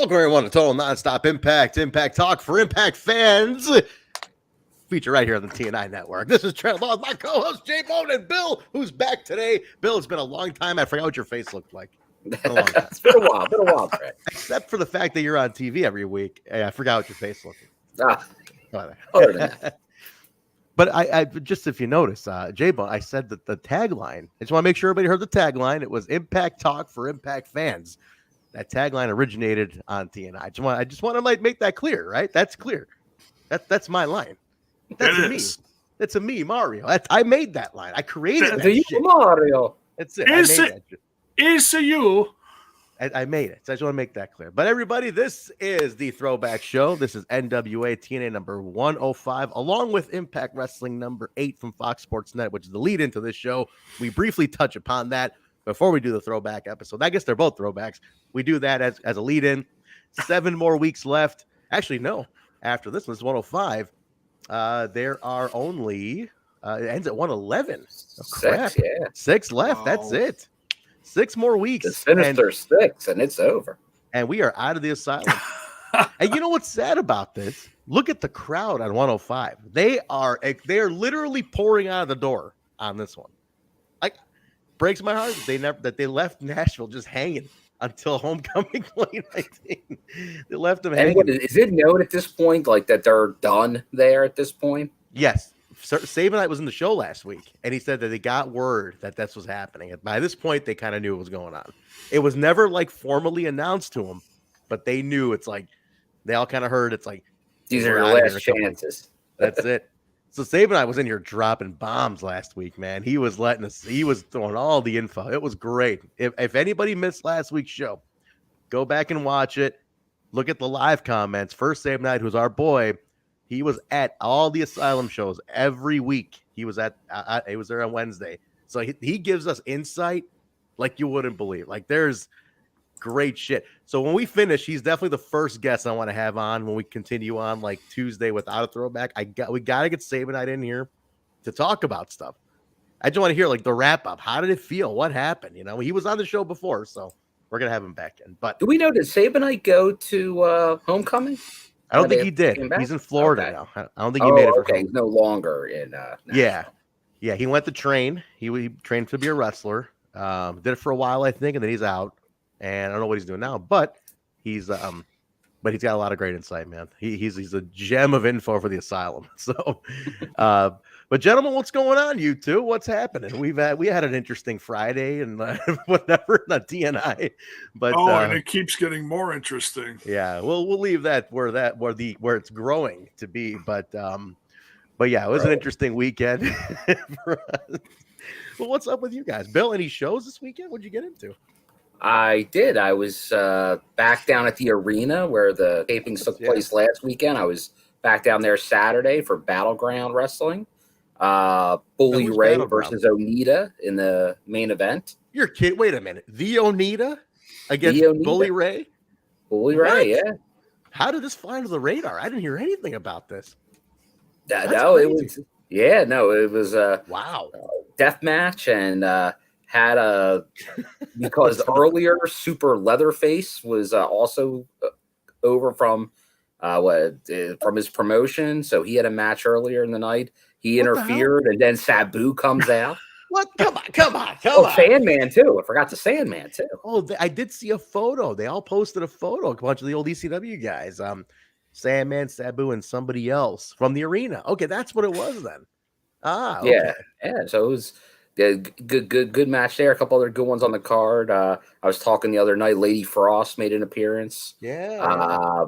Welcome everyone to Total Nonstop Impact Talk for Impact fans. Feature right here on the TNI Network. This is Trent Law, my co-host Jay Bone and Bill, who's back today. Bill, it's been a long time. I forgot what your face looked like. It's been a long time. It's been a while, Trent. Except for the fact that you're on TV every week. I forgot what your face looked like. Other than that. But I just, if you notice, Jay Bone, I said that the tagline, I just want to make sure everybody heard the tagline. It was Impact Talk for Impact fans. That tagline originated on TNI. I just want to make that clear, right? That's clear. That's my line. That's a me. It's a me, Mario. I made that line. I created that shit. Mario. That's it. It's you. I made it. So I just want to make that clear. But everybody, this is the Throwback Show. This is NWA TNA number 105, along with Impact Wrestling number 8 from Fox Sports Net, which is the lead into this show. We briefly touch upon that before we do the throwback episode. I guess they're both throwbacks. We do that as a lead-in. 7 more weeks left. Actually, no. After this one's 105. There are only it ends at 111. Six, yeah. 6 left. Wow. That's it. 6 more weeks. It's sinister 6, and it's over. And we are out of the asylum. And you know what's sad about this? Look at the crowd on 105. They are literally pouring out of the door on this one. Like, breaks my heart that they left Nashville just hanging until homecoming 2019. They left them hanging. And is it known at this point, like that they're done there at this point? Yes. Sabin was in the show last week, and he said that they got word that this was happening. And by this point, they kind of knew what was going on. It was never like formally announced to them, but they knew. It's like they all kind of heard. It's like these are your last chances. That's it. So Sabin was in here dropping bombs last week, man. He was throwing all the info. It was great. If anybody missed last week's show, go back and watch it. Look at the live comments. First Sabin, who's our boy, he was at all the Asylum shows every week. He was he was there on Wednesday. So he gives us insight like you wouldn't believe. Like, there's great shit. So when we finish, he's definitely the first guest I want to have on when we continue on like Tuesday without a throwback. We got to get Sabin in here to talk about stuff. I just want to hear like the wrap up. How did it feel? What happened? You know, he was on the show before, so we're going to have him back in. But do we know, did Sabin go to homecoming? I don't think he did. He's in Florida now. I don't think he made it. Okay, he's no longer in. Yeah. He went to train. He trained to be a wrestler. Did it for a while, I think, and then he's out. And I don't know what he's doing now, but he's got a lot of great insight, man. He's a gem of info for the Asylum. So, but gentlemen, what's going on? You two, what's happening? We had an interesting Friday and whatever, not TNI, but and it keeps getting more interesting. Yeah, we'll leave that where it's growing to be, but yeah, it was an interesting weekend for us. Well, what's up with you guys, Bill? Any shows this weekend? What'd you get into? I did. I was back down at the arena where the tapings took place last weekend. I was back down there Saturday for Battleground Wrestling. Bully Ray versus Onita in the main event. You're kidding. Wait a minute. The Onita against Bully Ray? Bully Ray, yeah. How did this fly under the radar? I didn't hear anything about this. It was a wow death match, and had because earlier Super Leatherface was also over from his promotion, so he had a match earlier in the night. He interfered, and then Sabu comes out. What? Come on! Sandman too. I forgot the Sandman too. Oh, I did see a photo. They all posted a photo. A bunch of the old ECW guys. Sandman, Sabu, and somebody else from the arena. Okay, that's what it was then. Okay. Yeah. So it was. Good match there. A couple other good ones on the card. I was talking the other night. Lady Frost made an appearance. Yeah.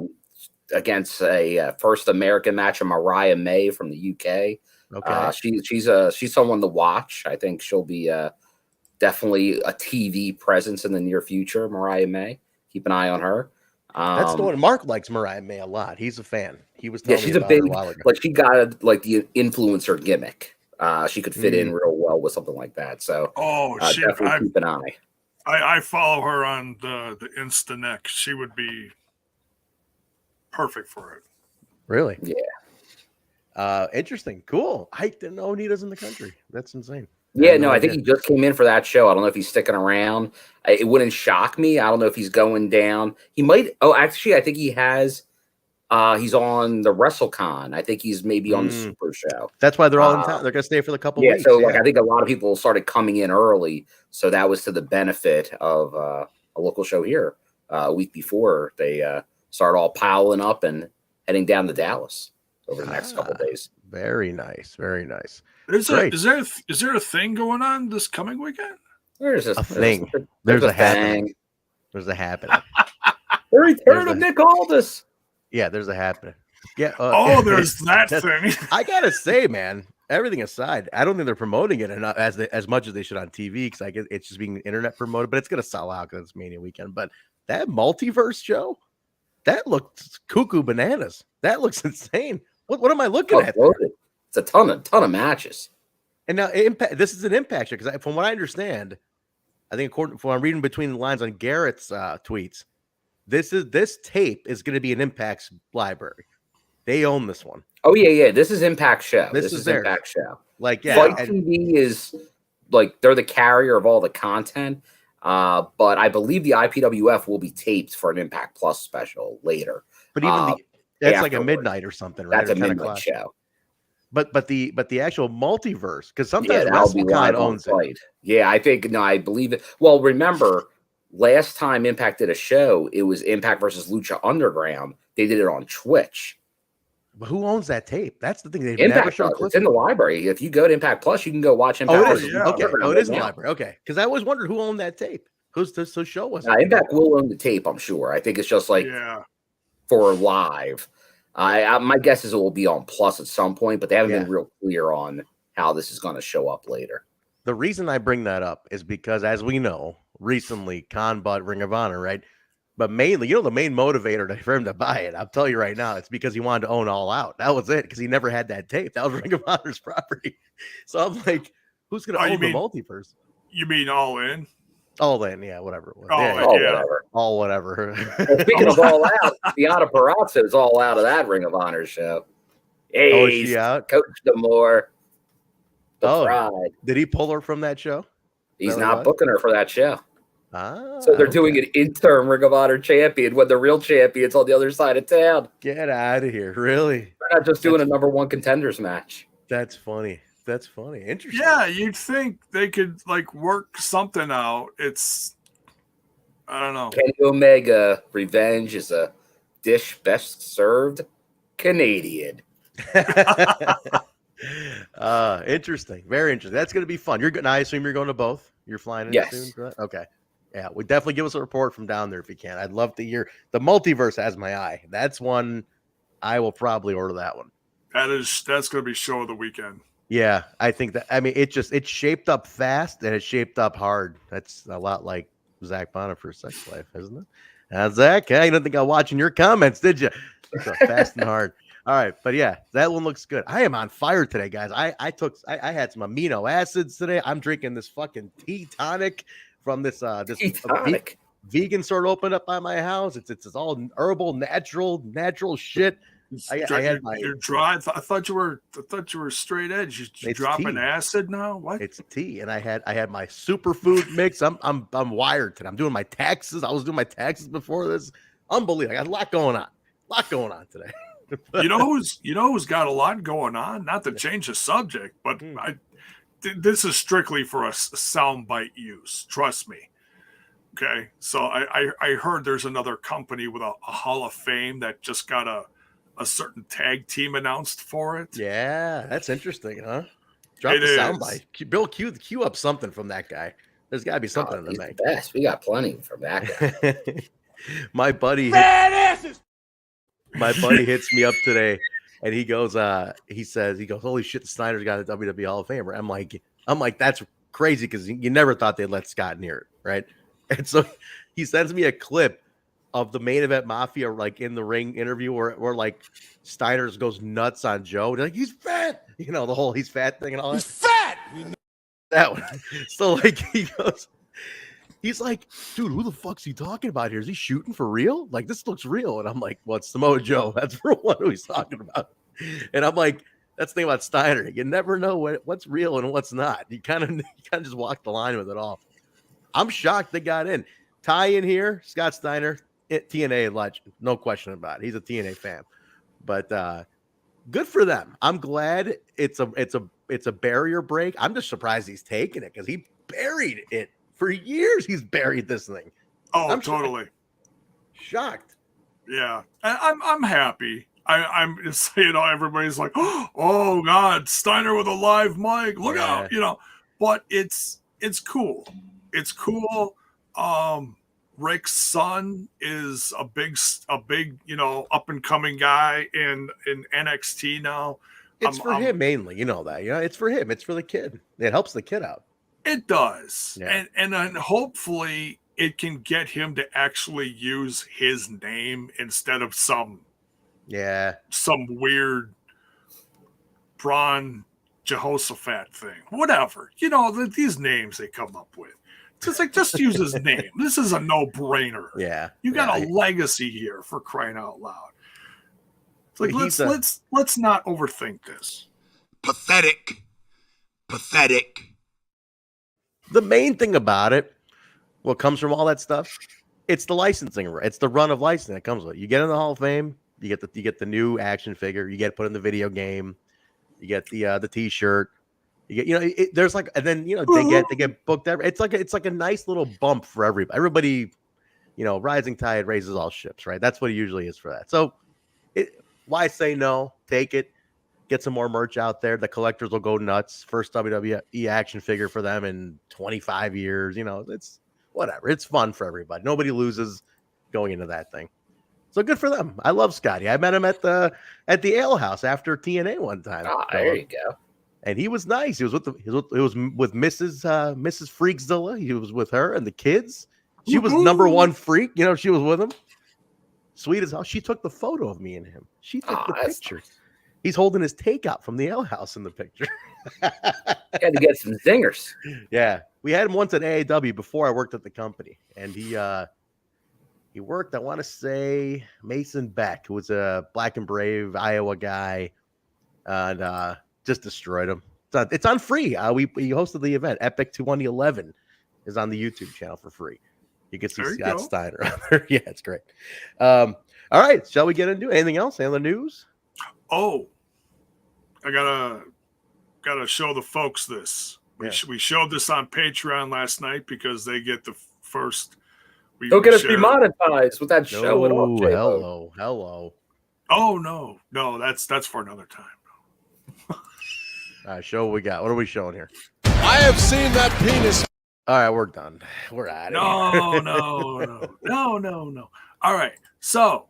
Against a first American match of Mariah May from the UK. Okay. She's someone to watch. I think she'll be definitely a TV presence in the near future. Mariah May. Keep an eye on her. That's the one. Mark likes Mariah May a lot. He's a fan. He was telling she's me a big, her a while ago. like she got the influencer gimmick. She could fit in real well with something like that. So, definitely keep an eye. I follow her on the Instaneck. She would be perfect for it. Really? Yeah. Interesting. Cool. I didn't know Onita's in the country. That's insane. Yeah, no, I think he just came in for that show. I don't know if he's sticking around. It wouldn't shock me. I don't know if he's going down. He might. Oh, actually, I think he has. He's on the WrestleCon. I think he's maybe on the Super Show. That's why they're all in town. They're gonna stay for the couple weeks. So like I think a lot of people started coming in early, so that was to the benefit of a local show here a week before they start all piling up and heading down to Dallas over the next couple of days. Very nice, very nice. Is there a thing going on this coming weekend? There's a thing. There's a happening. There's a happening. The return of Nick Aldis. Yeah, there's a happening. Yeah. There's that thing. I gotta say, man, everything aside, I don't think they're promoting it enough as much as they should on TV because I guess it's just being internet promoted, but it's gonna sell out because it's Mania weekend. But that multiverse show, that looks cuckoo bananas. That looks insane. What am I looking at? It's a ton of matches. And now this is an Impact show because from what I understand, I think according from what I'm reading between the lines on Garrett's tweets. This tape is going to be an Impact's library. They own this one. Oh yeah. This is Impact show. This is Impact show. Like Fight TV is like they're the carrier of all the content. But I believe the IPWF will be taped for an Impact Plus special later. But even that's like a midnight or something, right? That's a midnight show. But the actual multiverse, because sometimes WrestleCon owns it. Yeah, I believe it. Well, remember. Last time Impact did a show, it was Impact versus Lucha Underground. They did it on Twitch. But who owns that tape? That's the thing. They've Impact never shown it's in the library. If you go to Impact Plus, you can go watch Impact. Okay. Oh, it is in the library. Okay. Because I always wondered who owned that tape. Who's this show was? Impact will own the tape, I'm sure. I think it's just like for live. My guess is it will be on Plus at some point, but they haven't been real clear on how this is going to show up later. The reason I bring that up is because, as we know, recently Khan bought Ring of Honor, right? But mainly, the main motivator for him to buy it, I'll tell you right now, it's because he wanted to own All Out. That was it, because he never had that tape. That was Ring of Honor's property. So I'm like, who's going to own the multiverse? You mean All In? All In, yeah, whatever it was. Whatever. All whatever. Well, speaking of All Out, Deanna Purrazzo is all out of that Ring of Honor show. Hey, is she out? Coach D'Amore. Pride. Did he pull her from that show? He's not booking her for that show. So they're doing an interim Ring of Honor champion when the real champion's on the other side of town. Get out of here. Really? They're not just doing a number one contenders match. That's funny. Interesting. Yeah, you'd think they could work something out. I don't know. Kenny Omega, revenge is a dish best served Canadian. Interesting. Very interesting. That's going to be fun. You're good. I assume you're going to both. You're flying in soon for that? Okay. Yeah, definitely give us a report from down there if you can. I'd love to hear. The multiverse has my eye. That's one I will probably order that one. That's going to be show of the weekend. Yeah, I think that. I mean, it's shaped up fast and it's shaped up hard. That's a lot like Zach Bonner for Sex Life, isn't it? Zach, I didn't think I was watching your comments, did you? So fast and hard. All right, but yeah, that one looks good. I am on fire today, guys. I had some amino acids today. I'm drinking this fucking tea tonic from this vegan store opened up by my house. It's all herbal, natural shit. You're dry. I thought you were straight edge. You dropping acid now? What? It's tea, and I had my superfood mix. I'm wired today. I'm doing my taxes. I was doing my taxes before this. Unbelievable. I got a lot going on today. You know who's got a lot going on? Not to change the subject, but this is strictly for a soundbite use. Trust me. Okay, so I heard there's another company with a Hall of Fame that just got a certain tag team announced for it. Yeah, that's interesting, huh? Drop the soundbite. Bill, cue up something from that guy. There's got to be something in the make. Best. We got plenty from that guy. My buddy hits me up today, and he goes, holy shit, the Snyder's got a WWE Hall of Famer. I'm like, that's crazy because you never thought they'd let Scott near it, right? And so he sends me a clip of the Main Event Mafia in the ring interview where like Steiner's goes nuts on Joe. They're like, he's fat, the whole he's fat thing and all that. He's fat. That one. So he's like, dude, who the fuck's he talking about here? Is he shooting for real? Like, this looks real. And I'm like, well, it's Samoa Joe. That's for one who he's talking about. And I'm like, That's the thing about Steiner. You never know what's real and what's not. You kind of just walk the line with it all. I'm shocked they got in. Ty in here, Scott Steiner, TNA legend, no question about it. He's a TNA fan, but good for them. I'm glad it's a barrier break. I'm just surprised he's taking it because he buried it for years. He's buried this thing. Oh, I'm totally shocked. Yeah, I'm happy. I'm just, everybody's like, oh God, Steiner with a live mic, look out, but it's cool. It's cool. Rick's son is a big, up and coming guy in NXT now. It's for him mainly, that. It's for him. It's for the kid. It helps the kid out. It does, yeah. and then hopefully it can get him to actually use his name instead of some weird Braun Jehoshaphat thing. Whatever. These names they come up with. It's like, just use his name. This is a no-brainer. Yeah. You got a legacy here, for crying out loud. It's like, let's not overthink this. Pathetic. The main thing about it, what comes from all that stuff, it's the licensing. It's the run of licensing that comes with it. You get in the Hall of Fame, you get the new action figure, you get put in the video game, you get the T-shirt, you get there's like, and then they get booked. It's like a nice little bump for everybody. Everybody, rising tide raises all ships, right? That's what it usually is for that. So, why say no? Take it. Get some more merch out there. The collectors will go nuts. First WWE action figure for them in 25 years. It's whatever. It's fun for everybody. Nobody loses going into that thing. So good for them. I love Scotty. I met him at the ale house after TNA one time. Oh, there you go. And he was nice. He was with Mrs. Freakzilla. He was with her and the kids. She was number one freak. She was with him. Sweet as hell. She took the photo of me and him. She took the picture. Nice. He's holding his takeout from the ale house in the picture. Had to get some zingers. Yeah. We had him once at AAW before I worked at the company. And he worked, I want to say, Mason Beck, who was a Black and Brave Iowa guy, and just destroyed him. It's on free. We hosted the event. Epic 2011 is on the YouTube channel for free. You can see Scott Steiner on there. Yeah, it's great. All right. Shall we get into anything else? Any other news? Oh, I gotta show the folks this. We showed this on Patreon last night because they get the first. Don't get us demonetized with that show. Hello. Oh no, that's for another time. All right, show what we got. What are we showing here? I have seen that penis. All right, we're done. We're out of here. No. All right, so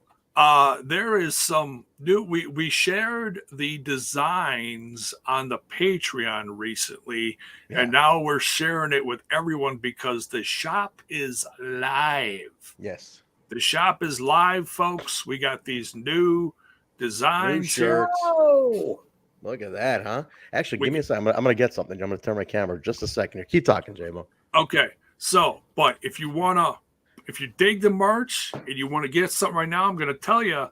there is some new. We shared the designs on the Patreon recently, and now we're sharing it with everyone because the shop is live. Yes, the shop is live, folks. We got these new designs. New shirts. Oh. Look at that, huh? Actually, give me a second. I'm gonna get something. I'm gonna turn my camera just a second here. Keep talking, J-Mo. Okay, so, but if you dig the merch and you want to get something right now, I'm going to tell you,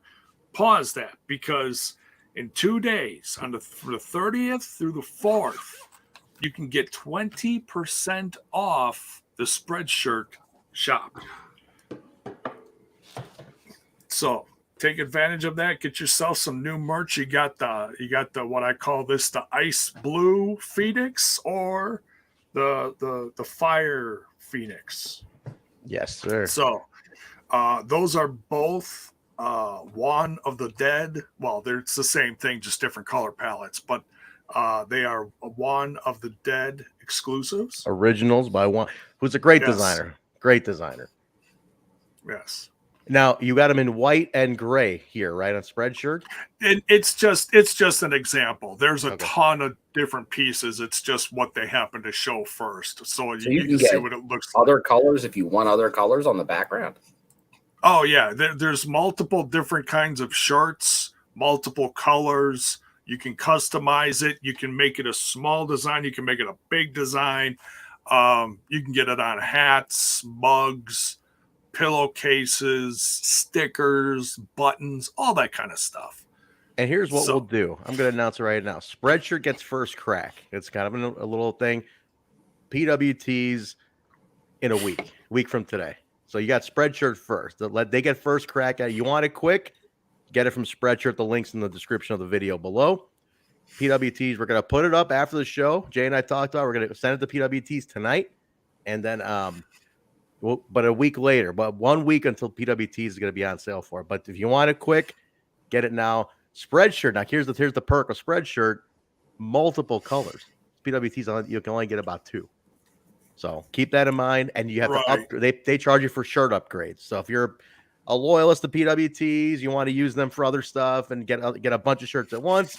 pause that, because in 2 days, from the 30th through the 4th, you can get 20% off the Spreadshirt shop. So take advantage of that. Get yourself some new merch. You got the what I call this, the ice blue Phoenix or the fire Phoenix. Yes, sir. So those are both One of the Dead. Well, it's the same thing, just different color palettes, but they are One of the Dead exclusives. Originals by One, who's a great designer. Great designer. Yes. Now you got them in white and gray here, right, on Spreadshirt. And it's just an example. There's a ton of different pieces. It's just what they happen to show first, so you can see what it looks like. Other colors, if you want other colors on the background. Oh yeah, there's multiple different kinds of shirts, multiple colors. You can customize it. You can make it a small design. You can make it a big design. You can get it on hats, mugs, pillowcases, stickers, buttons, all that kind of stuff. And here's what So- we'll do. I'm going to announce it right now. Spreadshirt gets first crack. It's kind of a little thing. PWTs in a week from today. So you got Spreadshirt first. They get first crack at it. You want it quick? Get it from Spreadshirt. The link's in the description of the video below. PWTs, we're going to put it up after the show. Jay and I talked about, we're going to send it to PWTs tonight. And then, but a week later, but 1 week until PWTs is going to be on sale for it. But if you want it quick, get it now. Spreadshirt. Now, here's the perk of Spreadshirt. Multiple colors. PWTs, you can only get about 2. So keep that in mind. And you have to upgrade. They charge you for shirt upgrades. So if you're a loyalist to PWTs, you want to use them for other stuff and get a bunch of shirts at once,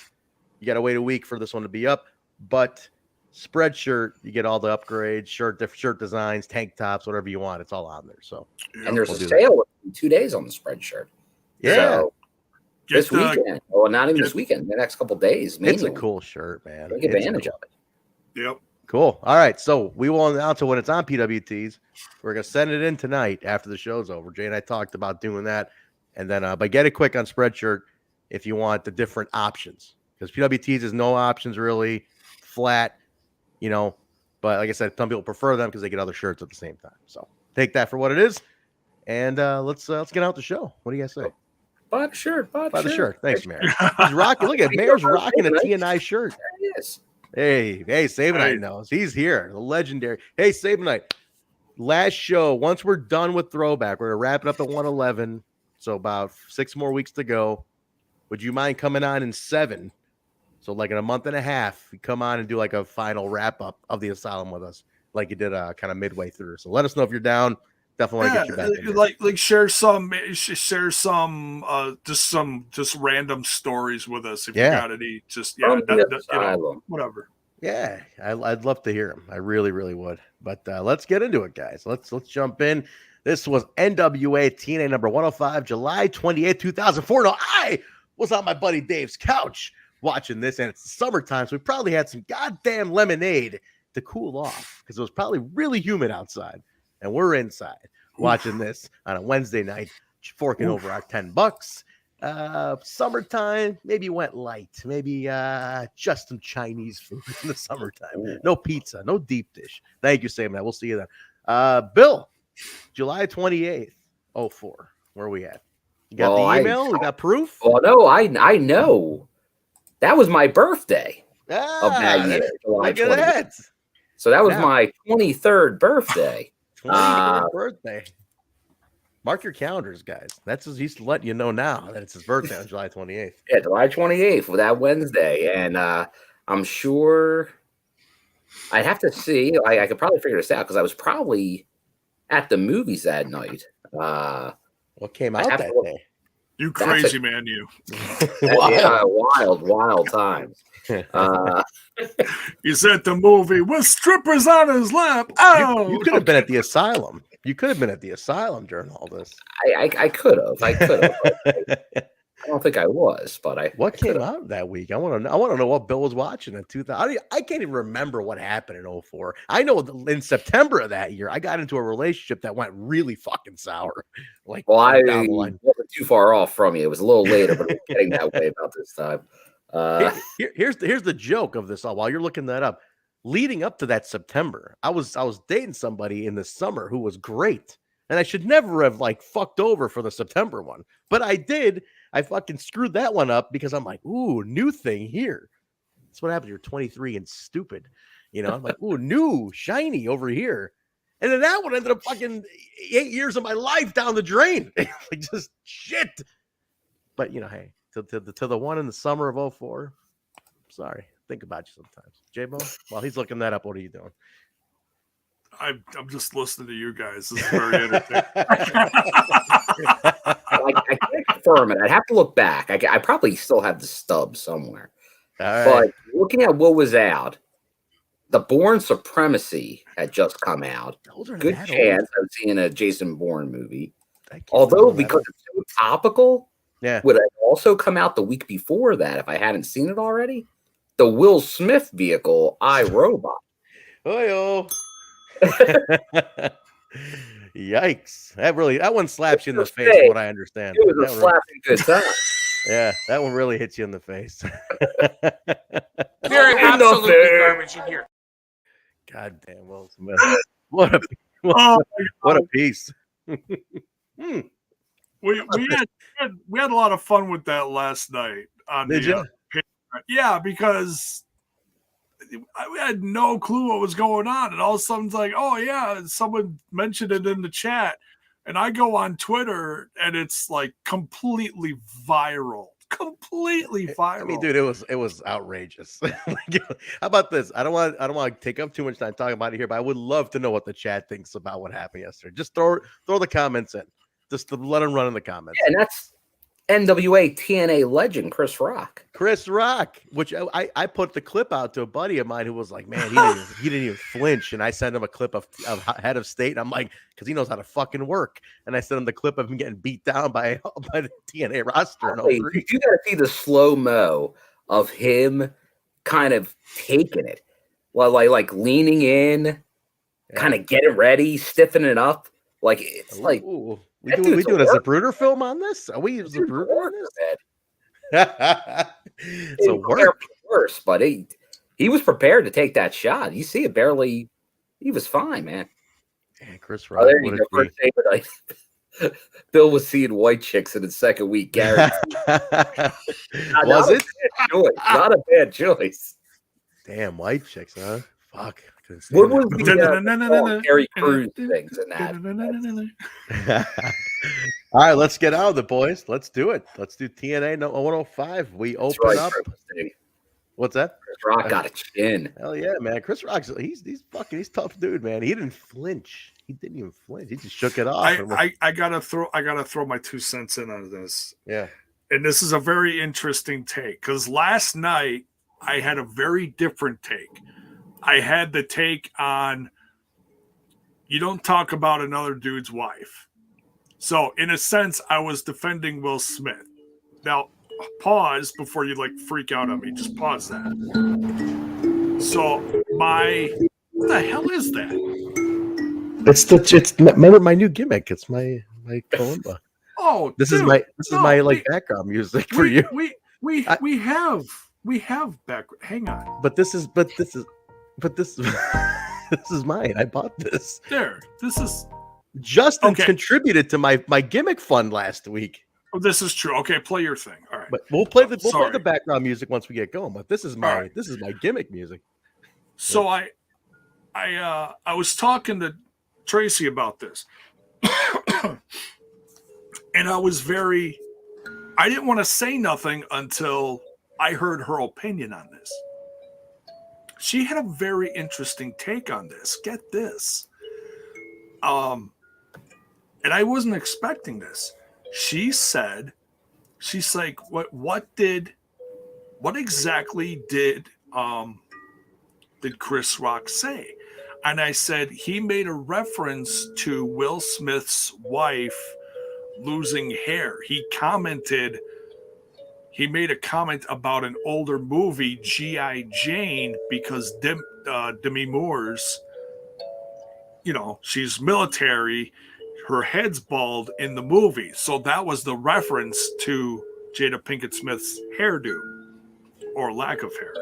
you got to wait a week for this one to be up. But Spreadshirt, you get all the upgrades, shirt designs, tank tops, whatever you want. It's all on there. So, and there's a sale in 2 days on the Spreadshirt. Yeah. So this weekend, well, not even this weekend, the next couple of days. It's a cool shirt, man. Take advantage of it. Yep. Cool. All right. So we will announce it when it's on PWTs. We're going to send it in tonight after the show's over. Jay and I talked about doing that. And then, but get it quick on Spreadshirt if you want the different options. Because PWTs is no options really, flat, But like I said, some people prefer them because they get other shirts at the same time. So take that for what it is. And let's get out the show. What do you guys say? Buy the shirt. Buy the shirt. Thanks, Mayor. He's rocking. Look at Mayor's rocking a TNI shirt. There he is. Hey, Sabinite knows. He's here. The legendary. Hey, Sabinite. Last show. Once we're done with Throwback, we're going to wrap it up at 111. So about 6 more weeks to go. Would you mind coming on in 7? So like in a month and a half, you come on and do like a final wrap up of the Asylum with us, like you did kind of midway through. So let us know if you're down. Definitely want to get you back. Like share some just random stories with us if you got any. Just whatever. Yeah, I'd love to hear them. I really, really would. But let's get into it, guys. Let's jump in. This was NWA TNA number 105, July 28th, 2004. Now, I was on my buddy Dave's couch watching this, and it's summertime, so we probably had some goddamn lemonade to cool off because it was probably really humid outside, and we're inside watching this on a Wednesday night, forking over our $10. Summertime, maybe went light, maybe just some Chinese food in the summertime. No pizza, no deep dish. Thank you, Sam. We'll see you then. Bill, July 28th, 04. Where are we at? You got the email? We got proof? Oh no, I know. That was my birthday of that year, July 28th. So that was my 23rd birthday. 23rd birthday. Mark your calendars, guys. That's just he's letting you know now that it's his birthday on July 28th. Yeah, July 28th for that Wednesday. And I'm sure I'd have to see. I could probably figure this out because I was probably at the movies that night. What came out that day? You crazy man, you. Wild times. He's at the movie with strippers on his lap. Oh, you could have been at the Asylum. You could have been at the Asylum during all this. I could have. I don't think I was, but What came out that week? I want to know what Bill was watching in 2000. I can't even remember what happened in 04. I know in September of that year, I got into a relationship that went really fucking sour. I wasn't too far off from you. It was a little later, but it was getting that way about this time. Here's the joke of this all. While you're looking that up, leading up to that September, I was dating somebody in the summer who was great, and I should never have fucked over for the September one, but I did. I fucking screwed that one up because I'm like, ooh, new thing here. That's what happens. You're 23 and stupid. I'm like, ooh, new, shiny over here. And then that one ended up fucking 8 years of my life down the drain. Just shit. But, hey, to the one in the summer of 04, sorry. Think about you sometimes. J-Bo, while he's looking that up, what are you doing? I'm just listening to you guys. This is very entertaining. I can't confirm it. I'd have to look back. I probably still have the stub somewhere. Right. But looking at what was out, The Bourne Supremacy had just come out. Good chance of seeing a Jason Bourne movie. Although, because it's so topical, would it also come out the week before that if I hadn't seen it already? The Will Smith vehicle, iRobot. Oh, yikes. That one slaps you in the face, what I understand. It was a slapping good time. Yeah, that one really hits you in the face. They're absolutely garbage in here. God damn, Will Smith. What a what a piece. We had a lot of fun with that last night on Did you? Yeah, because we had no clue what was going on, and all of a sudden it's like, oh yeah, someone mentioned it in the chat, and I go on Twitter and it's like completely viral. I mean, dude, it was outrageous. How about this? I don't want to take up too much time talking about it here, but I would love to know what the chat thinks about what happened yesterday. Just throw the comments in. Just to let them run in the comments. Yeah, and that's NWA TNA legend Chris Rock. Chris Rock, which I put the clip out to a buddy of mine who was like, man, he didn't even flinch. And I sent him a clip of Head of State. And I'm like, because he knows how to fucking work. And I sent him the clip of him getting beat down by the TNA roster. You got to see the slow-mo of him kind of taking it. Well, like leaning in, kind of getting ready, stiffening it up. Like, it's like... We doing a Zapruder film on this? Are we Zapruder on this? It's a work. Worse, but he was prepared to take that shot. You see it barely. He was fine, man. Yeah, Chris Rock. There you go. Bill was seeing white chicks in his second week. Gary. Was it? Not a bad choice. Damn, white chicks, huh? Fuck. What was the Gary Cruz things in that? All right, let's get out of it, boys. Let's do it. Let's do TNA 105. We open up. What's that? Chris Rock got a chin. Hell yeah, man. Chris Rock's he's tough dude, man. He didn't flinch. He didn't even flinch. He just shook it off. I gotta throw my 2 cents in on this. Yeah. And this is a very interesting take because last night I had a very different take. I had the take on you don't talk about another dude's wife. So in a sense, I was defending Will Smith. Now, pause before you freak out on me. Just pause that. So what the hell is that? It's my new gimmick. It's my kalimba. Oh, this is my background music for you. We have background. Hang on. But this is this is mine. I bought this. This is Justin contributed to my gimmick fund last week. Oh, this is true. Okay, play your thing. All right. But we'll play the background music once we get going. But this is my gimmick music. So I was talking to Tracy about this. And I didn't want to say nothing until I heard her opinion on this. She had a very interesting take on this. Get this. And I wasn't expecting this. She's like, what exactly did Chris Rock say? And I said, he made a reference to Will Smith's wife losing hair. He made a comment about an older movie, G.I. Jane, because Demi Moore's, she's military, her head's bald in the movie. So that was the reference to Jada Pinkett Smith's hairdo or lack of hair.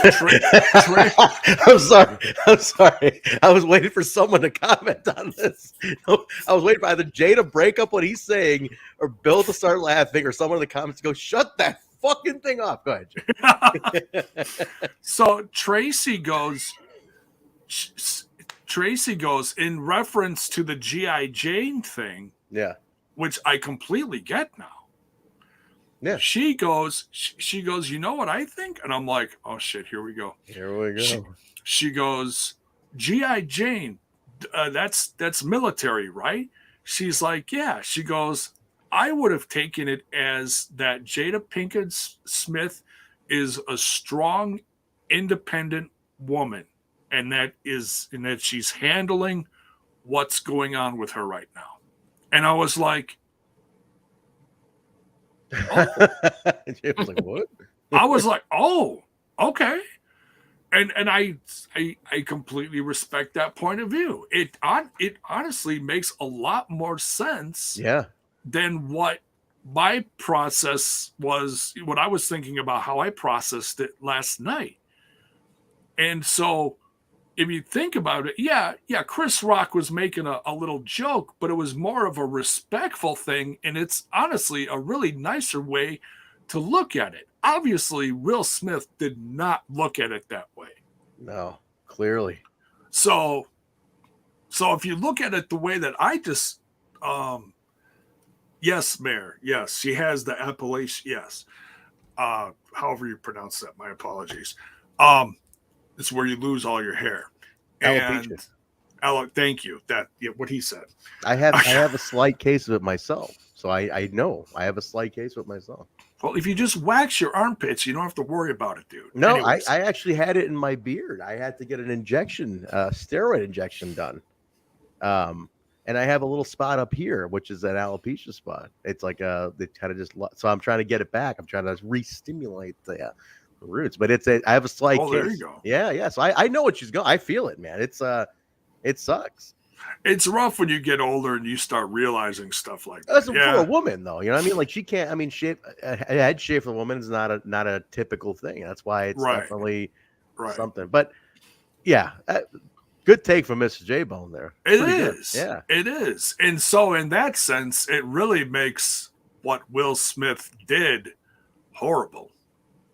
I'm sorry. I was waiting for someone to comment on this. I was waiting for either Jay to break up what he's saying or Bill to start laughing or someone in the comments to go, shut that fucking thing off. Go ahead, Jay. So Tracy goes in reference to the G.I. Jane thing. Yeah. Which I completely get now. Yeah. She goes, you know what I think? And I'm like, oh shit, here we go. She goes, G.I. Jane, that's military, right? She's like, yeah. She goes, I would have taken it as that Jada Pinkett Smith is a strong, independent woman, and that she's handling what's going on with her right now. And I was like, Jay was like, what? I was like, oh, okay. And I completely respect that point of view. It honestly makes a lot more sense. Yeah. than what my process was, what I was thinking about how I processed it last night. And so if you think about it, yeah, Chris Rock was making a little joke, but it was more of a respectful thing. And it's honestly a really nicer way to look at it. Obviously, Will Smith did not look at it that way. No, clearly. So if you look at it the way that I just, yes, Mayor, yes, she has the appellation, yes. However you pronounce that, my apologies. It's where you lose all your hair. And thank you. What he said. I have a slight case of it myself. So I know I have a slight case of it myself. Well, if you just wax your armpits, you don't have to worry about it, dude. No, I actually had it in my beard. I had to get an injection, steroid injection done. And I have a little spot up here, which is an alopecia spot. It's like they kind of just, so I'm trying to get it back. I'm trying to re-stimulate the roots, but I have a slight case. There you go. Yeah. So I know what she's going. I feel it, man. It sucks. It's rough when you get older and you start realizing stuff like that. That's for a woman, though. You know what I mean? Like she can't. I mean, a head shave for a woman is not a typical thing. That's why it's definitely something. But yeah, good take from Mr. J-Bone there. It is. Good. Yeah, it is. And so in that sense, it really makes what Will Smith did horrible.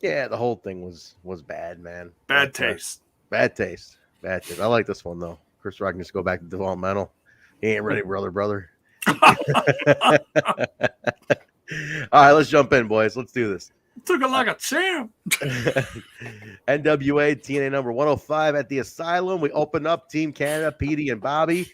Yeah, the whole thing was bad, man. Bad taste. Bad taste. I like this one though. Chris Rock needs to go back to developmental. He ain't ready, brother. All right, let's jump in, boys. Let's do this. Took it like a champ. NWA TNA number 105 at the Asylum. We open up Team Canada, Petey and Bobby.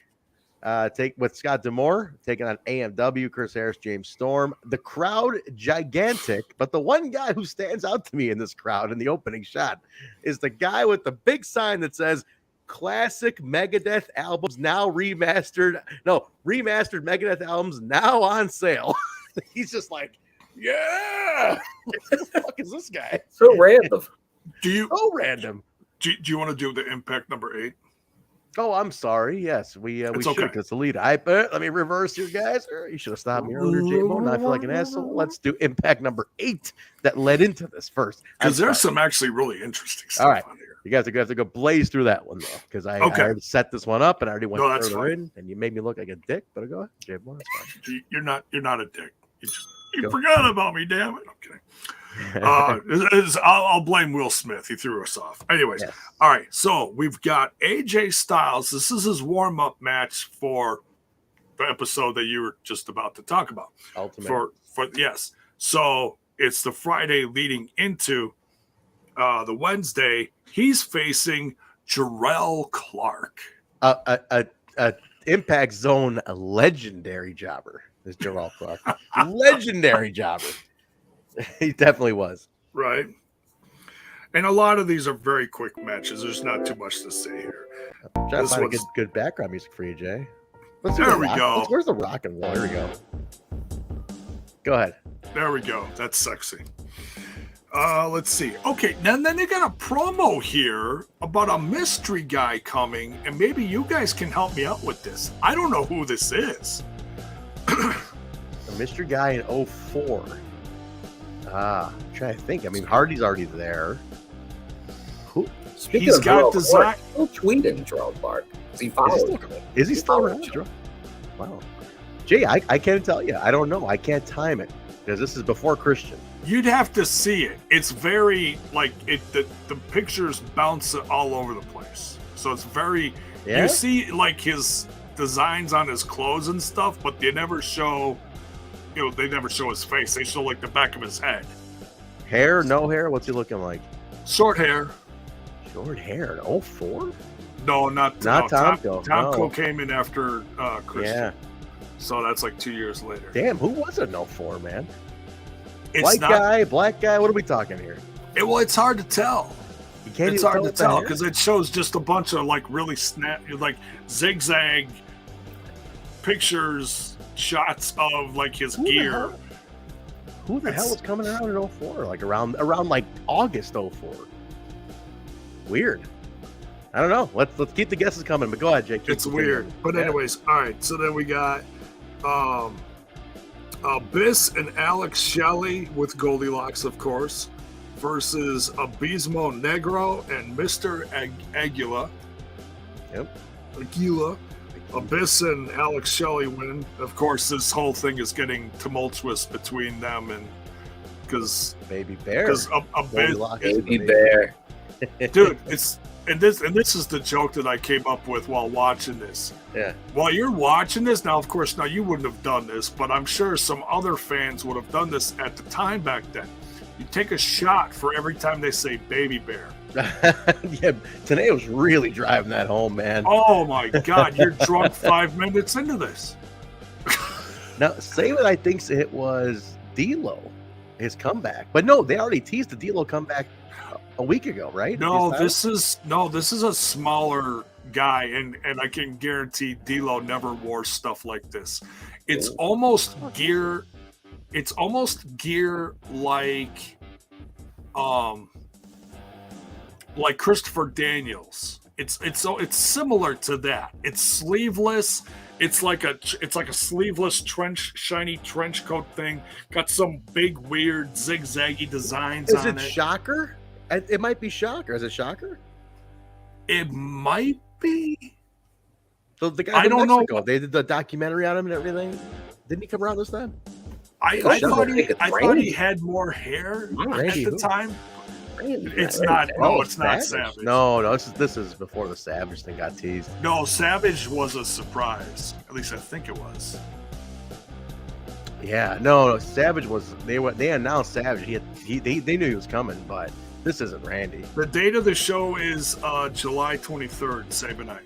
Take with Scott D'Amore taking on AMW, Chris Harris, James Storm. The crowd gigantic, but the one guy who stands out to me in this crowd in the opening shot is the guy with the big sign that says classic Megadeth albums now remastered. No, remastered Megadeth albums now on sale. He's just like, yeah. What the fuck is this guy? So random. So random. Do you want to do the Impact number 8? Oh, I'm sorry. Yes, we should. Okay. That's the lead. Let me reverse here, guys. You should have stopped me earlier, J-Mo. Now I feel like an asshole. Let's do Impact number 8 that led into this first. Because there's some actually really interesting stuff on here. You guys are going to have to go blaze through that one, though, because I already set this one up and I already went further in, and you made me look like a dick, but go ahead, J-Mo. That's fine. You're not a dick. You forgot about me, damn it. I'm kidding. I'll blame Will Smith. He threw us off. Anyways, All right. So we've got AJ Styles. This is his warm-up match for the episode that you were just about to talk about. Ultimate. Yes. So it's the Friday leading into the Wednesday. He's facing Jerrelle Clark. A Impact Zone legendary jobber is Jerrelle Clark. Legendary jobber. He definitely was. Right. And a lot of these are very quick matches. There's not too much to say here. I'm trying to find a good background music for you, Jay. There we go. Where's the rock and roll? There we go. Go ahead. There we go. That's sexy. Let's see. Okay, and then they got a promo here about a mystery guy coming, and maybe you guys can help me out with this. I don't know who this is. A mystery guy in 04. I'm trying to think. I mean, Hardy's already there. Who? Speaking of got design. Still tweeting Jerrelle Clark. Is he still around? Wow. Jay, I can't tell you. I don't know. I can't time it because this is before Christian. You'd have to see it. It's very like it. The pictures bounce all over the place. So it's very. Yeah? You see like his designs on his clothes and stuff, but they never show. They never show his face. They show like the back of his head. Hair, no hair. What's he looking like? Short hair. Short hair. 04? No, not Tomko. Tomko came in after Christian. Yeah. So that's like 2 years later. Damn, who was it? 04, man. White guy, black guy. What are we talking here? It's hard to tell. It's hard to tell because it shows just a bunch of like really zigzag pictures. Shots of like his gear. Who the hell was coming around in 04? Like around like August 04. Weird. I don't know. Let's keep the guesses coming, but go ahead, Jake. It's weird. But anyways, all right. So then we got Abyss and Alex Shelley with Goldilocks, of course, versus Abismo Negro and Mr. Aguila. Yep. Aguila. Abyss and Alex Shelley win. Of course, this whole thing is getting tumultuous between them, and because Baby Bear. Because Abyss, Baby Bear. dude, it's and this is the joke that I came up with while watching this. Yeah. While you're watching this now, of course, now you wouldn't have done this, but I'm sure some other fans would have done this at the time back then. You take a shot for every time they say Baby Bear. Yeah, Tenay was really driving that home, man. Oh my God, you're drunk 5 minutes into this. Now, Sabin, I think it was D'Lo, his comeback, but no, they already teased the D'Lo comeback a week ago, right? No, this is a smaller guy, and I can guarantee D'Lo never wore stuff like this. It's almost gear. It's almost gear like Christopher Daniels. It's similar to that. It's sleeveless. It's like a sleeveless shiny trench coat thing. Got some big weird zigzaggy designs on it. Is it Shocker? It might be Shocker. Is it Shocker? It might be. So the guy I from don't Mexico, know. they did the documentary on him and everything. Didn't he come around this time? I thought he had more hair at the time. It's not. No, it's not Savage. No, this is before the Savage thing got teased. No, Savage was a surprise. At least I think it was. Yeah, no, Savage was. They announced Savage. They knew he was coming, but this isn't Randy. The date of the show is July 23rd, Sabin night.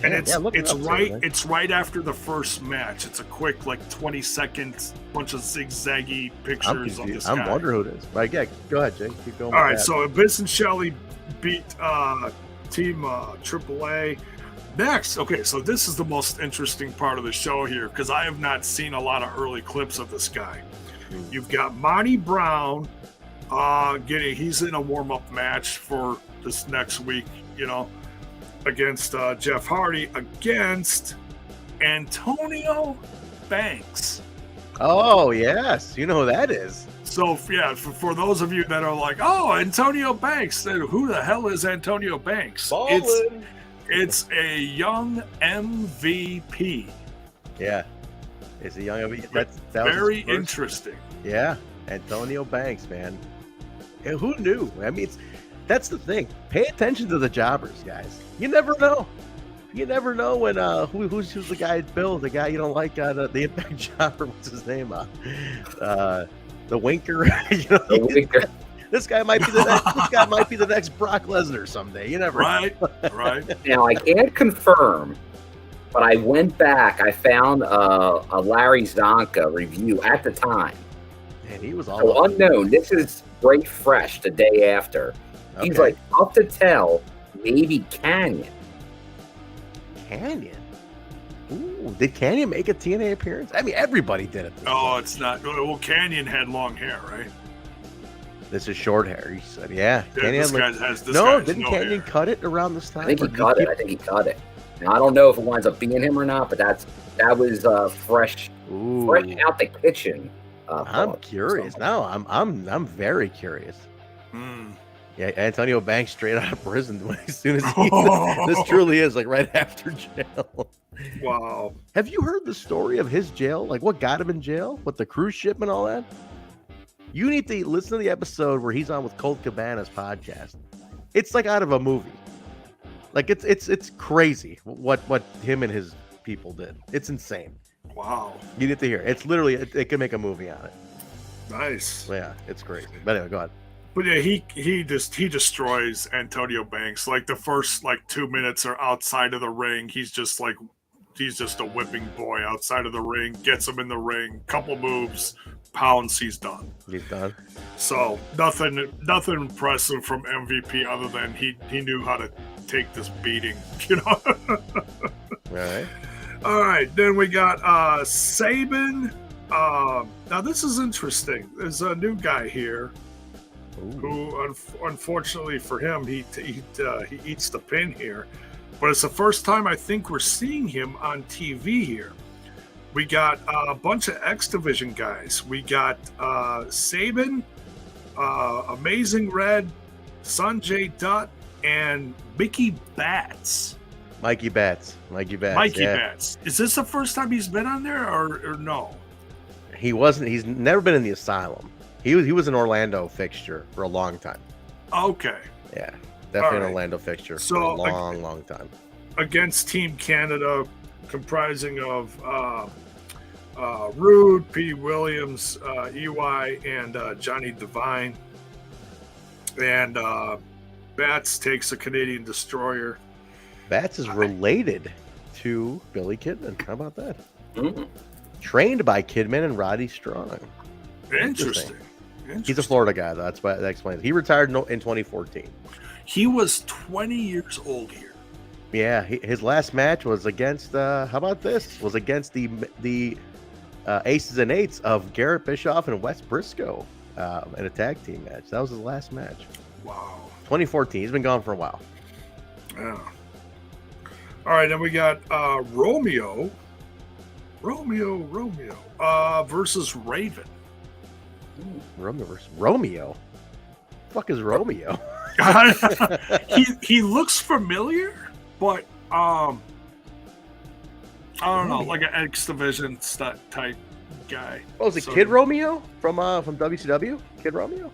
And it's right after the first match. It's a quick 20-second bunch of zigzaggy pictures of this guy. I'm wondering who it is. Right, yeah, go ahead, Jake. Keep going. All right, so Abyss and Shelley beat Team AAA. Next, okay, so this is the most interesting part of the show here because I have not seen a lot of early clips of this guy. You've got Monty Brown he's in a warm-up match for this next week, against Jeff Hardy against Antonio Banks. Oh, yes. You know who that is. So, yeah, for those of you that are like, oh, Antonio Banks, who the hell is Antonio Banks? It's a young MVP. Yeah. It's a young MVP. That very interesting. Yeah. Antonio Banks, man. And who knew? I mean, that's the thing. Pay attention to the jobbers, guys. You never know. You never know when who's the guy Bill, the guy you don't like the Impact jobber. What's his name? The Winker. The Winker. This guy might be the next Brock Lesnar someday. You never know. Right. Now I can't confirm, but I went back. I found a Larry Zonka review at the time. Man, he was all so unknown. This is great fresh the day after. Okay. He's like, up to tell, maybe Canyon. Canyon? Ooh, did Canyon make a TNA appearance? I mean, everybody did it. Oh, it's not. Well, Canyon had long hair, right? This is short hair. He said, yeah. Canyon didn't Canyon cut it around this time? I think he cut it. Now, I don't know if it winds up being him or not, but that was fresh out the kitchen. I'm curious now. I'm very curious. Yeah, Antonio Banks straight out of prison as soon as this truly is right after jail. Wow. Have you heard the story of his jail? Like what got him in jail? With the cruise ship and all that? You need to listen to the episode where he's on with Colt Cabana's podcast. It's like out of a movie. Like it's crazy what him and his people did. It's insane. Wow. You need to hear it. It's literally it could make a movie on it. Nice. Yeah, it's crazy. But anyway, go ahead. But yeah, he destroys Antonio Banks. Like the first 2 minutes are outside of the ring. He's just a whipping boy outside of the ring. Gets him in the ring. Couple moves, pounds. He's done. He's done. So nothing impressive from MVP other than he knew how to take this beating. Right. All right. Then we got Sabin. Now this is interesting. There's a new guy here. Ooh. Who, unfortunately for him, he eats the pin here. But it's the first time I think we're seeing him on TV here. We got a bunch of X Division guys. We got Sabin, Amazing Red, Sonjay, Dutt, and Mikey Bats. Mikey Bats. Mikey yeah. Bats. Is this the first time he's been on there, or no? He wasn't. He's never been in the Asylum. He was an Orlando fixture for a long time. Okay. Yeah, definitely an right. Orlando fixture So, for a long time. Against Team Canada, comprising of Roode, Petey Williams, EY, and Johnny Devine. And Bats takes a Canadian destroyer. Bats is related to Billy Kidman. How about that? Mm. Trained by Kidman and Roddy Strong. Interesting. He's a Florida guy, though. That's why that explains. He retired in 2014. He was 20 years old here. Yeah, his last match was against. How about this? Was against the Aces and Eights of Garrett Bischoff and Wes Briscoe in a tag team match. That was his last match. Wow. 2014. He's been gone for a while. Yeah. All right, then we got Romeo versus Raven. Romeo versus Romeo. Fuck is Romeo? he looks familiar, but I don't know, like an X Division type guy. Oh, is it Kid Romeo from WCW? Kid Romeo?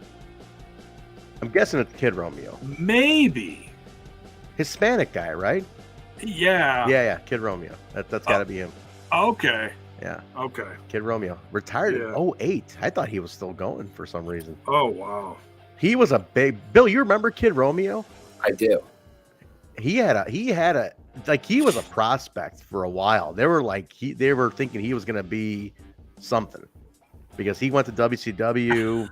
I'm guessing it's Kid Romeo. Maybe. Hispanic guy, right? Yeah. Yeah. Kid Romeo. That's got to be him. Okay. Yeah. Okay. Kid Romeo retired in 2008. I thought he was still going for some reason. Oh wow. He was a big Bill. You remember Kid Romeo? I do. He had a like he was a prospect for a while. They were thinking he was gonna be something because he went to WCW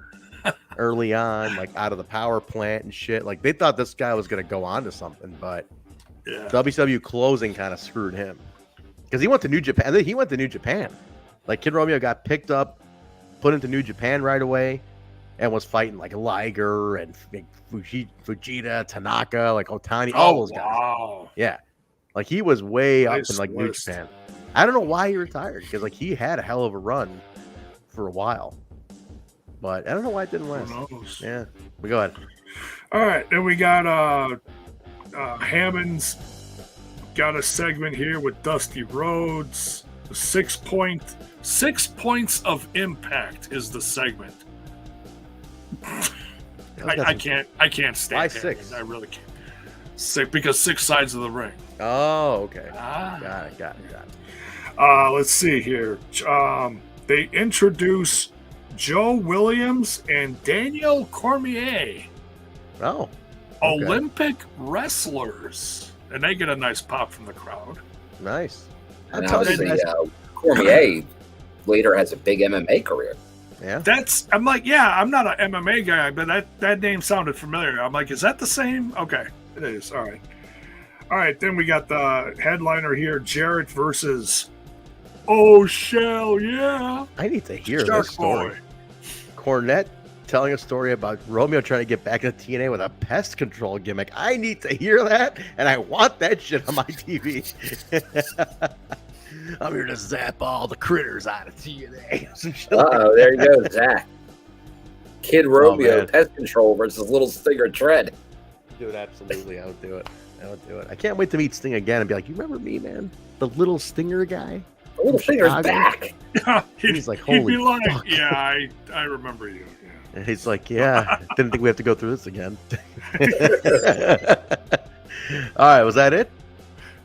early on, like out of the power plant and shit. Like they thought this guy was gonna go on to something, but WCW closing kind of screwed him. Because he went to New Japan. He went to New Japan. Like Kid Romeo got picked up, put into New Japan right away, and was fighting like Liger and Fujita, Tanaka, like Otani, all those guys. Wow. Yeah, like he was way up Nice in like New list. Japan. I don't know why he retired because like he had a hell of a run for a while, but I don't know why it didn't last. Who knows? Yeah, but go ahead. All right, then we got Hammond's got a segment here with Dusty Rhodes. 6 points of impact is the segment. I can't stand Why it. 6? I really can't. Because 6 sides of the ring. Oh, okay. Ah. Got it. Let's see here. They introduce Joe Williams and Daniel Cormier, Oh, okay. Olympic wrestlers, and they get a nice pop from the crowd. Nice. And obviously, Cormier later has a big MMA career. Yeah. I'm like, I'm not an MMA guy, but that name sounded familiar. I'm like, is that the same? Okay, it is. All right. Then we got the headliner here: Jarrett versus Shell. Yeah. I need to hear Shark this story. Boy. Cornette telling a story about Romeo trying to get back into TNA with a pest control gimmick. I need to hear that, and I want that shit on my TV. I'm here to zap all the critters out of TNA. Oh, there you go, Zach. Kid Romeo, man. pest control versus Little Stinger Tread. Dude, absolutely, I would do it. I can't wait to meet Sting again and be like, you remember me, man? The Little Stinger guy? Little Stinger's Chicago? back. He's like, he'd be holy like, fuck. yeah, I remember you. Yeah. And he's like, yeah, didn't think we have to go through this again. All right, was that it?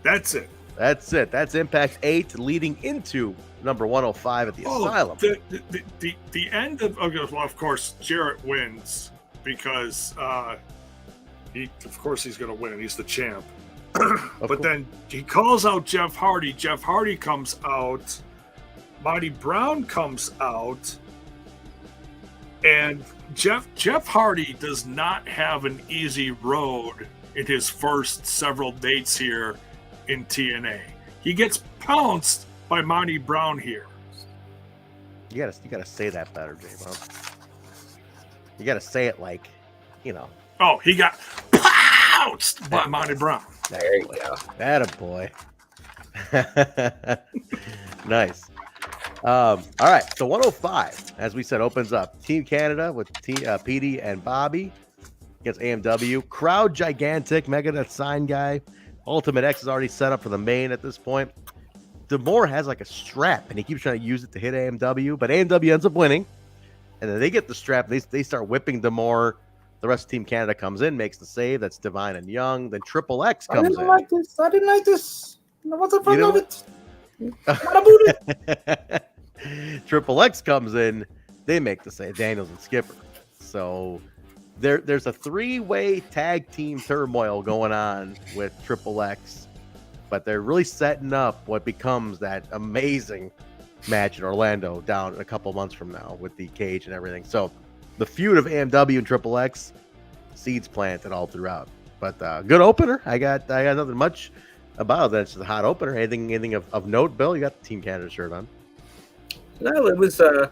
That's it. That's it. That's Impact 8 leading into number 105 at the Asylum. The end of well, of course, Jarrett wins because he's going to win. He's the champ. But then he calls out Jeff Hardy. Jeff Hardy comes out. Monty Brown comes out. And Jeff Hardy does not have an easy road in his first several dates here in TNA. He gets pounced by Monty Brown here. You gotta say that better, J-Bone. You gotta say it like, you know. Oh, he got pounced by Monty Brown. There you go. That a boy. Nice. All right, so 105, as we said, opens up. Team Canada with Petey and Bobby against AMW. Crowd gigantic. Megadeth sign guy. Ultimate X is already set up for the main at this point. D'Amore has like a strap, and he keeps trying to use it to hit AMW, but AMW ends up winning. And then they get the strap. They start whipping D'Amore. The rest of Team Canada comes in, makes the save. That's Devine and Young. Then Triple X comes in. I didn't like this. What's the fun of it? Triple X comes in, they make the save, Daniels and Skipper. So there's a three-way tag team turmoil going on with Triple X, but they're really setting up what becomes that amazing match in Orlando down a couple months from now with the cage and everything. So the feud of AMW and Triple X, seeds planted all throughout. But good opener. I got nothing much about that. It's a hot opener. Anything of note, Bill? You got the Team Canada shirt on. No, it was the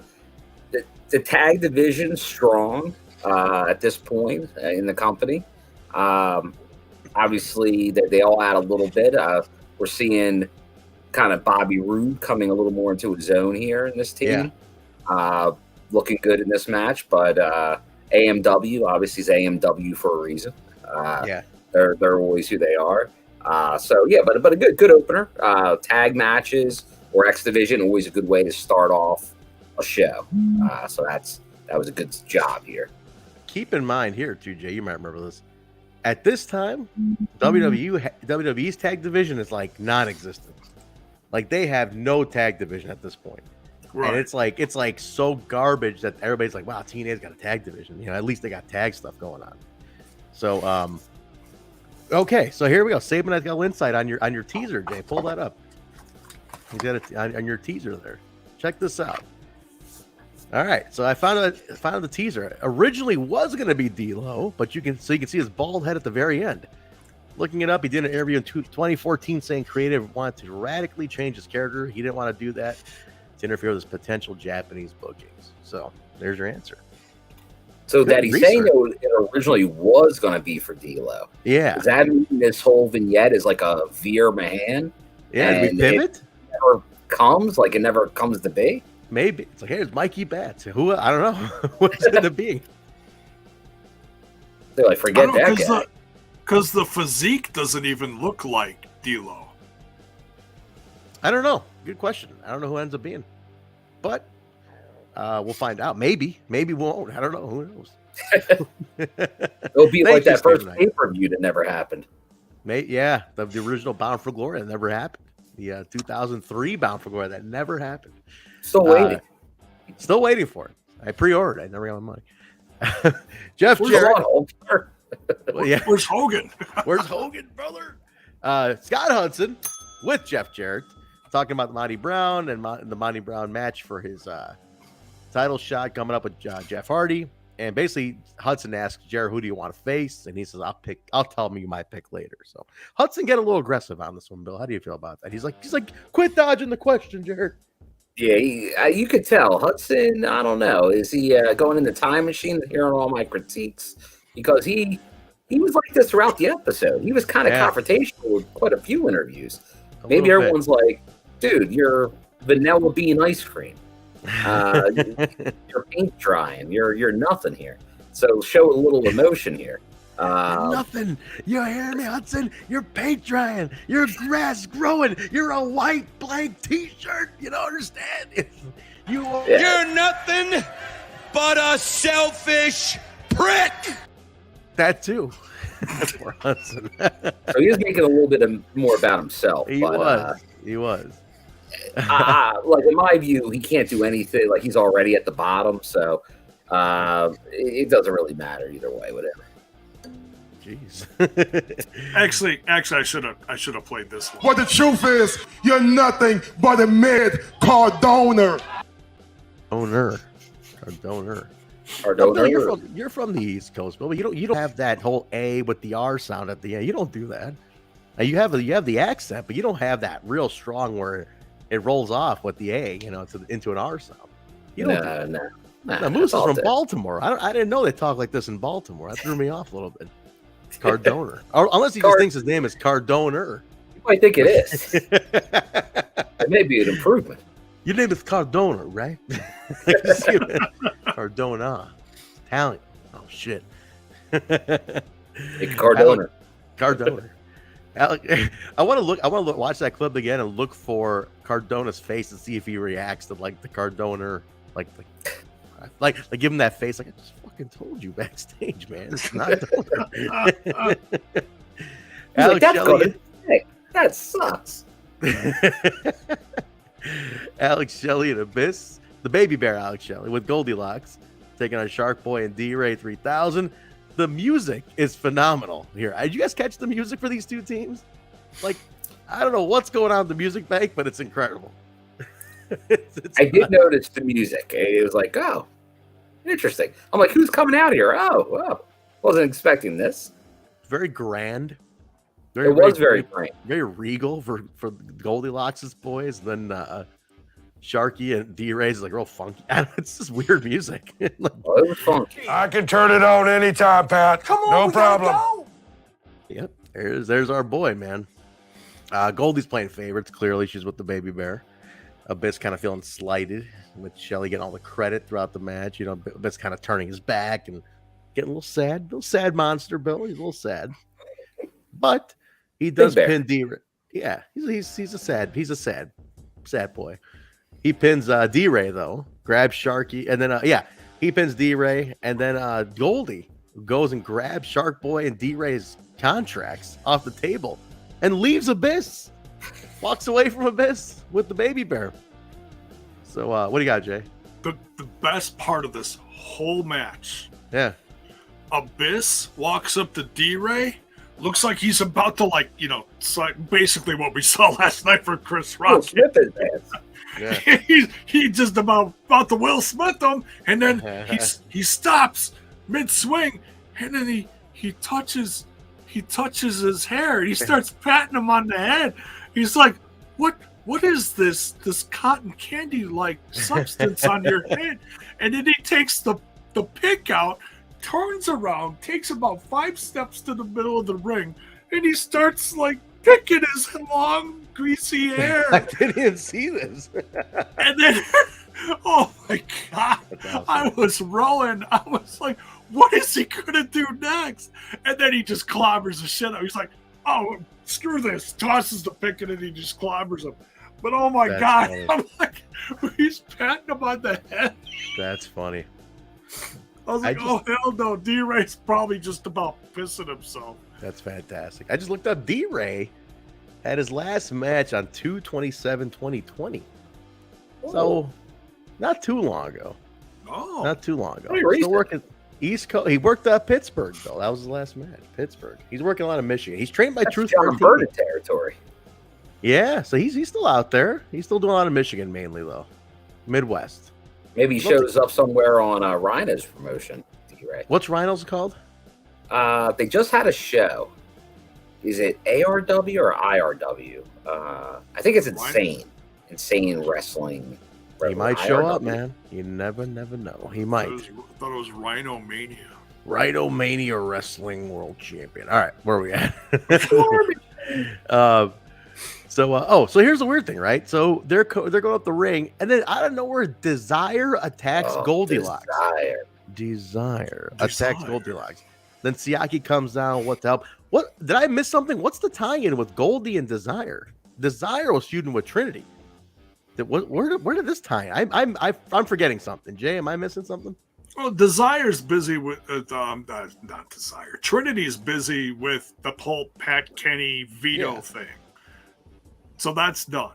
tag division strong at this point in the company. Obviously, they all add a little bit. We're seeing kind of Bobby Roode coming a little more into his zone here in this team. Yeah. Looking good in this match, but AMW obviously is AMW for a reason. They're always who they are. So yeah, but a good opener. Tag matches or X Division, always a good way to start off a show. So that was a good job here. Keep in mind here too, Jay, you might remember this. At this time, WWE's tag division is like non-existent. Like they have no tag division at this point. Right. And it's like so garbage that everybody's like, wow, TNA's got a tag division. You know, at least they got tag stuff going on. So okay, so here we go. Sabin has got a little insight on your teaser, Jay. Pull that up. You got it on your teaser there. Check this out. All right, so I found the teaser. Originally was going to be D-Lo, but you can see his bald head at the very end. Looking it up, he did an interview in 2014 saying creative wanted to radically change his character. He didn't want to do that to interfere with his potential Japanese bookings. So there's your answer. So good that he's research. Saying it originally was going to be for D-Lo. Yeah. Does that mean this whole vignette is like a Veer Mahan? Yeah, we pivot? It never comes to be? Maybe. It's like, hey, it's Mikey Bats. Who? I don't know. What's it going to be? They're like, forget that guy. Because the physique doesn't even look like D-Lo. I don't know. Good question. I don't know who ends up being. But we'll find out. Maybe we won't. I don't know. Who knows? It'll be like that first pay-per-view that never happened. Yeah, the original Bound for Glory that never happened. The 2003 Bound for Glory that never happened. Still waiting. Still waiting for it. I pre-ordered. I never got my money. Jeff Jarrett. Well, yeah. Where's Hogan? Where's Hogan, brother? Scott Hudson with Jeff Jarrett talking about Monty Brown and the Monty Brown match for his title shot coming up with Jeff Hardy. And basically, Hudson asks Jarrett, "Who do you want to face?" And he says, "I'll tell him you might pick later." So Hudson get a little aggressive on this one, Bill. How do you feel about that? He's like, "Quit dodging the question, Jarrett." Yeah, you could tell Hudson. I don't know. Is he going in the time machine and hearing all my critiques? Because he was like this throughout the episode. He was kind of confrontational with quite a few interviews. Maybe everyone's like, "Dude, you're vanilla bean ice cream. You're paint drying. You're nothing here." So show a little emotion here. Nothing. You hear me, Hudson? You're paint drying. Your grass growing. You're a white blank T-shirt. You don't understand. You're nothing but a selfish prick. That too. Poor Hudson. So he was making a little bit more about himself. He was. Like in my view, he can't do anything. Like he's already at the bottom, so it doesn't really matter either way. Whatever. Jeez. actually, I should have played this one. What the truth is, you're nothing but a mid-cardoner. Cardoner. You're from the East Coast, but you don't have that whole A with the R sound at the end. You don't do that. Now, you have the accent, but you don't have that real strong where it rolls off with the A, into an R sound. You don't. No. Moose is from Baltimore. I didn't know they talk like this in Baltimore. That threw me off a little bit. Cardoner, unless he just thinks his name is Cardoner. You might think it is. It may be an improvement. Your name is Cardona, right? Cardona. Italian. Oh, shit. Cardona. Cardona. Alec, I want to watch that clip again and look for Cardona's face and see if he reacts to like the Cardona, like give him that face. Like, I just fucking told you backstage, man. It's not Alex like, Shelley. Hey, that sucks. Alex Shelley and Abyss, the baby bear Alex Shelley with Goldilocks taking on Shark Boy and D-Ray 3000. The music is phenomenal here. Did you guys catch the music for these two teams? Like, I don't know what's going on with the music bank, but it's incredible. I did notice the music. It was like, oh, interesting. I'm like, who's coming out here? Oh, wasn't expecting this. Very grand. It was very grand. Very regal for Goldilocks' boys. Then Sharky and D-Ray's is like real funky. It's just weird music. It was funky. I can turn it on anytime, Pat. Come on, no problem. Yep, there's our boy, man. Goldie's playing favorites. Clearly, she's with the baby bear. Abyss kind of feeling slighted with Shelley getting all the credit throughout the match. You know, Abyss kind of turning his back and getting a little sad monster, Bill. He's a little sad. But he does pin D-Ray. Yeah, he's a sad boy. He pins D-Ray though, grabs Sharky, and then he pins D-Ray, and then Goldie goes and grabs Shark Boy and D-Ray's contracts off the table and leaves Abyss. Walks away from Abyss with the baby bear. So what do you got, Jay? The best part of this whole match. Yeah. Abyss walks up to D-Ray. Looks like he's about to it's like basically what we saw last night for Chris Rock. Yeah. He's just about to Will Smith him, and then he stops mid swing, and then he touches his hair. He starts patting him on the head. He's like, what is this cotton candy like substance on your head? And then he takes the pick out, turns around, takes about 5 steps to the middle of the ring, and he starts like picking his long, greasy hair. I didn't even see this. And then, oh my God, awesome. I was rolling. I was like, what is he going to do next? And then he just clobbers the shit out. He's like, oh, screw this. Tosses the pick and then he just clobbers him. But oh my God, funny. I'm like, he's patting him on the head. That's funny. I was like, oh, hell no. D-Ray's probably just about pissing himself. That's fantastic. I just looked up D-Ray had his last match on 2/27/2020. So, not too long ago. Oh. Not too long ago. Still working East Coast. He worked Pittsburgh, though. That was his last match. Pittsburgh. He's working a lot of Michigan. He's trained by Truth Burden territory. Yeah, so he's still out there. He's still doing a lot of Michigan mainly, though. Midwest. Maybe he shows up somewhere on Rhino's promotion. D-Ray. What's Rhino's called? They just had a show. Is it ARW or IRW? I think it's Insane. Insane Wrestling. He might show up, man. You never know. He might. I thought it was Rhino Mania. Rhino Mania Wrestling World Champion. All right, where are we at? So here's the weird thing, right? So they're going up the ring, and then out of nowhere, Desire attacks Goldilocks. Desire attacks Goldilocks. Then Siaki comes down. What the hell? What did I miss something? What's the tie-in with Goldie and Desire? Desire was feuding with Trinity. Where did this tie in? I'm forgetting something. Jay, am I missing something? Well, Desire's busy with not Desire. Trinity's busy with the whole Pat Kenny veto thing. So that's done.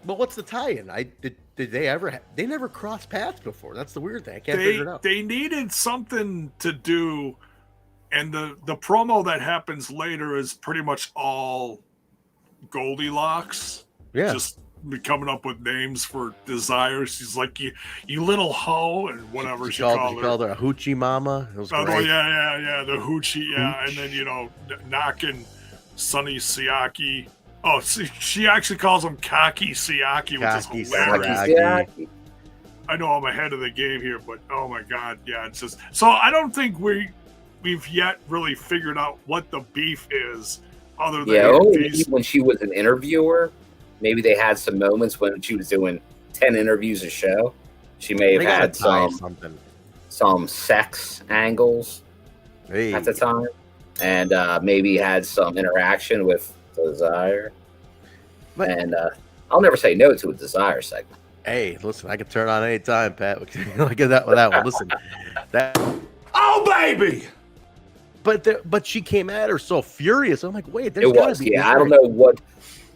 But what's the tie-in? Did they ever? They never crossed paths before. That's the weird thing. I can't figure it out. They needed something to do, and the promo that happens later is pretty much all Goldilocks. Yeah. Just coming up with names for Desire. She's like, you little hoe, and whatever she called her. Called her a hoochie mama. It was great. Oh, yeah, the hoochie, yeah. And then, knocking Sonny Siaki. Oh, she actually calls him Kaki Siaki, which is hilarious. I know I'm ahead of the game here, but oh my God, yeah, it's just so I don't think we've yet really figured out what the beef is, other than only when she was an interviewer. Maybe they had some moments when she was doing 10 interviews a show. She may have They gotta had tie something. some sex angles at the time, and maybe had some interaction with Desire. But- And I'll never say no to a Desire segment. Hey, listen, I can turn on any time, Pat. Look at that with that one. Listen, that. Oh, baby! But she came at her so furious. I'm like, wait, there's It gotta was, be. yeah. I don't know what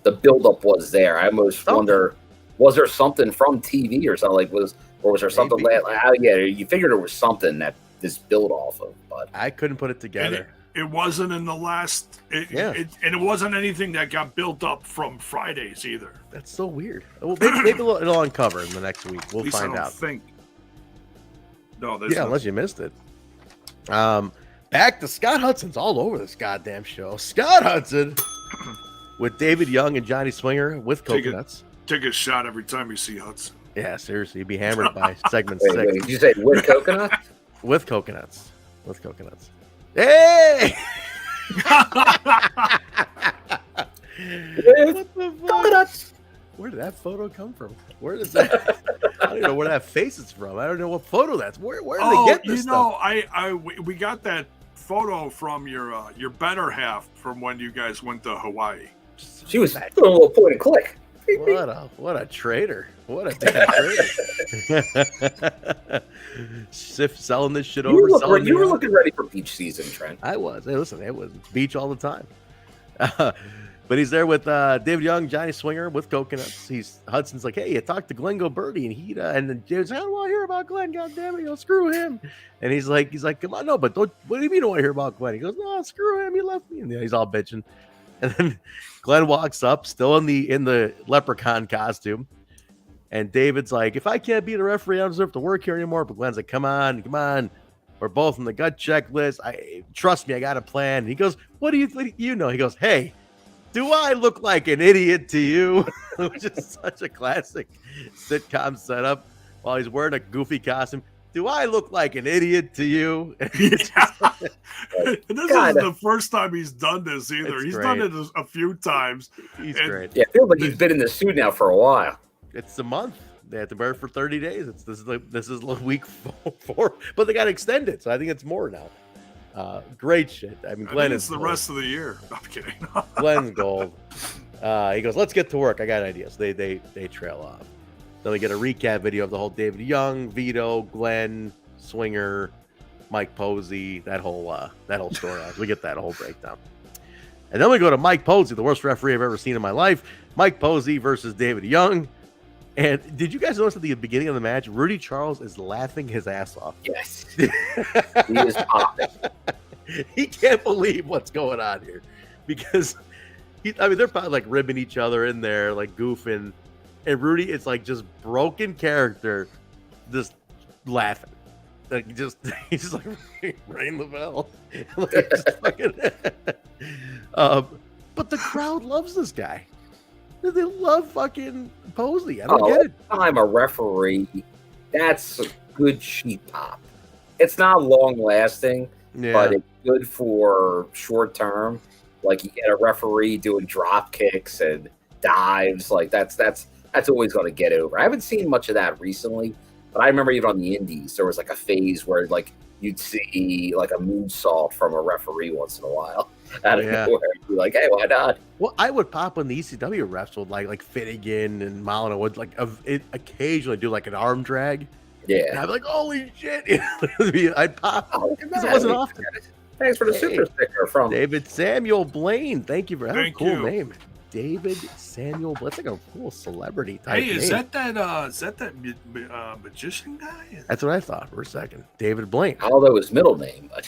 the buildup was there. I almost wonder, was there something from TV or something? Like was there something Maybe. yeah, you figured there was something that this built off of, but I couldn't put it together. It wasn't in the last. And it wasn't anything that got built up from Fridays either. That's so weird. Well, maybe it'll uncover in the next week. We'll At least find I don't out. think. No, there's Yeah, unless you missed it. Back to Scott Hudson's all over this goddamn show. Scott Hudson with David Young and Johnny Swinger with Take it. coconuts. Take a shot every time you see Hudson. Yeah, seriously, you'd be hammered by segment wait, 6 did you say with coconut? with coconuts. With coconuts. Hey! What the fuck? Where did that photo come from? Where does that? I don't even know where that face is from. I don't know what photo that's. Where did they get this stuff? We got that photo from your better half from when you guys went to Hawaii. She was doing a little point and click. What a traitor! What a damn traitor! Selling this shit over. You were looking ready for beach season, Trent. I was. Hey, listen, it was beach all the time. But he's there with David Young, Johnny Swinger with coconuts. Hudson's like, hey, you talked to Glenn Birdie, and and then David's like, I don't want to hear about Glenn. God damn it, screw him. And he's like, come on, no, but don't. What do you mean you don't want to hear about Glenn? He goes, no, screw him. He left me. And he's all bitching. And then Glenn walks up, still in the leprechaun costume. And David's like, if I can't be the referee, I don't deserve to work here anymore. But Glenn's like, come on. We're both on the gut checklist. Trust me, I got a plan. And he goes, what do you think? You know, he goes, hey, do I look like an idiot to you? Which is such a classic sitcom setup while he's wearing a goofy costume. Do I look like an idiot to you? And this isn't the first time he's done this either. He's done it a few times. He's great. Yeah, it feels like he's been in the suit now for a while. It's a month. They have to wear it for 30 days. This is week 4, but they got to extend it, so I think it's more now. Great shit. I mean, Glenn is the rest of the year. I'm kidding. Glenn's gold. He goes, let's get to work. I got ideas. They trail off. Then we get a recap video of the whole David Young, Vito, Glenn, Swinger, Mike Posey, that whole story. We get that whole breakdown. And then we go to Mike Posey, the worst referee I've ever seen in my life. Mike Posey versus David Young. And did you guys notice at the beginning of the match, Rudy Charles is laughing his ass off? Yes. He is popping. He can't believe what's going on here. Because, they're probably like ribbing each other in there, like goofing. And Rudy is like just broken character, just laughing. Like he's just like ring the bell. Like, fucking, but the crowd loves this guy. They love fucking Posey. I don't get it. I'm a referee. That's a good cheap pop. It's not long lasting, but it's good for short term. Like you get a referee doing drop kicks and dives. Like that's always going to get over. I haven't seen much of that recently, but I remember even on the indies, there was like a phase where like you'd see like a moonsault from a referee once in a while. Out of nowhere. You'd be like, hey, why not? Well, I would pop when the ECW refs would like Finnegan and Molyneux would occasionally do like an arm drag. Yeah. And I'd be like, holy shit. I'd pop because it wasn't often. Thanks for the super sticker from David Samuel Blaine. Thank you for that. Cool you. Name. David Samuel Blaine. That's like a cool celebrity type Hey, name. is that magician guy? That's what I thought for a second. David Blaine. I don't know his middle name, but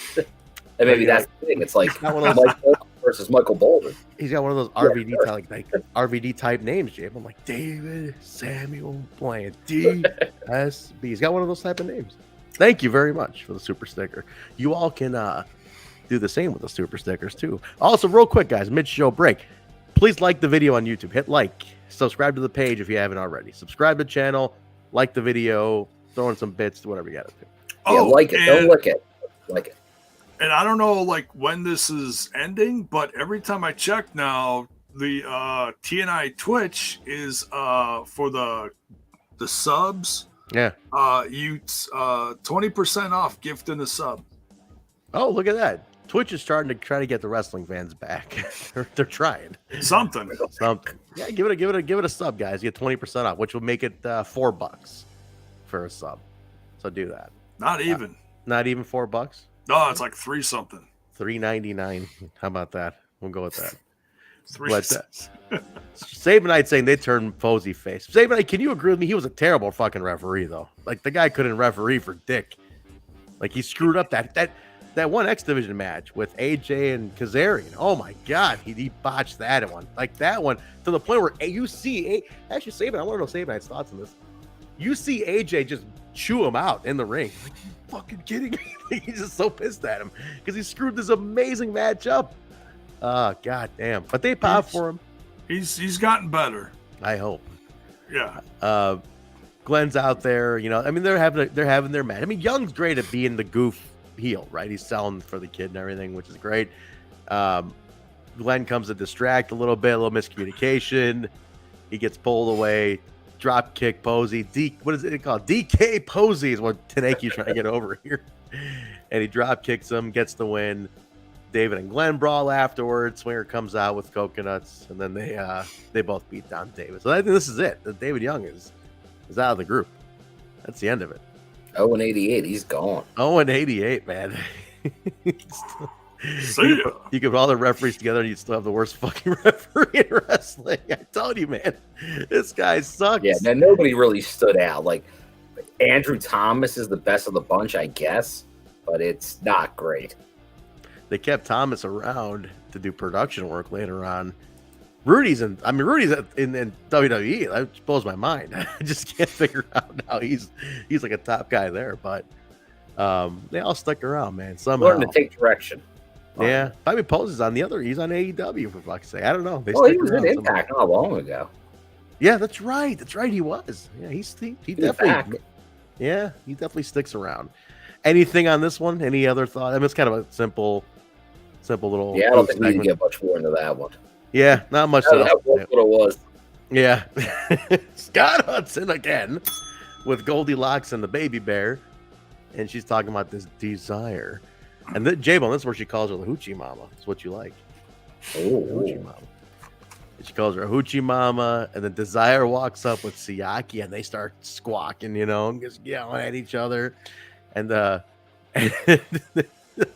and maybe that's the thing. It's like Michael versus Michael Bolden. He's got one of those RVD like RVD type names, Jim. I'm like David Samuel Blaine. DSB. He's got one of those type of names. Thank you very much for the super sticker. You all can do the same with the super stickers too. Also, real quick, guys, mid-show break. Please like the video on YouTube. Hit like. Subscribe to the page if you haven't already. Subscribe to the channel. Like the video. Throw in some bits. Whatever you got to do. Yeah, like it. Don't lick it. Like it. And I don't know like when this is ending, but every time I check now, the TNI Twitch is for the the subs. Yeah. You 20% off gifting a sub. Oh, look at that. Twitch is starting to try to get the wrestling fans back. They're trying Something. Yeah, give it a sub, guys. You get 20% off, which will make it $4 for a sub. So do that. Not even. Not even $4. No, it's like 3 something. $3.99. How about that? We'll go with that. 3 But, cents. Sabinite saying they turned Posey face. Sabinite, can you agree with me? He was a terrible fucking referee, though. Like, the guy couldn't referee for dick. Like, he screwed up that one X Division match with AJ and Kazarian. Oh my God, he botched that one. Like that one to the point where you see actually Sabin. I want to know Sabinite's thoughts on this. You see AJ just chew him out in the ring. Like, you fucking kidding me? He's just so pissed at him because he screwed this amazing match up. God damn! But they pop for him. He's gotten better. I hope. Yeah. Glenn's out there. You know, I mean, they're having their match. I mean, Young's great at being the goof heel, right? He's selling for the kid and everything, which is great. Glenn comes to distract a little bit, a little miscommunication. He gets pulled away. Drop kick Posey. What is it called? DK Posey is what Taneki's trying to get over here. And he drop kicks him, gets the win. David and Glenn brawl afterwards. Swinger comes out with coconuts, and then they both beat down David. So I think this is it. David Young is out of the group. That's the end of it. 0-88, he's gone. 0-88, man. You could put all the referees together and you'd still have the worst fucking referee in wrestling. I told you, man. This guy sucks. Yeah, now nobody really stood out. Like, Andrew Thomas is the best of the bunch, I guess, but it's not great. They kept Thomas around to do production work later on. Rudy's in WWE. That blows my mind. I just can't figure out how he's like a top guy there. But they all stuck around, man. Somehow. Learn to take direction. Yeah, Bobby Posey's on the other. He's on AEW for fuck's sake. I don't know. He was in Impact not long ago. Yeah, that's right. That's right. He was. Yeah, he definitely. Back. Yeah, he definitely sticks around. Anything on this one? Any other thought? I mean, it's kind of a simple little. Yeah, I don't think we can get much more into that one. Yeah, not much. That's what it was. Yeah. Scott Hudson again with Goldilocks and the baby bear. And she's talking about this desire. And then J-Bone, that's where she calls her the Hoochie Mama. That's what you like. Oh. Hoochie Mama. And she calls her a Hoochie Mama. And then Desire walks up with Siaki and they start squawking, and just yelling at each other. And I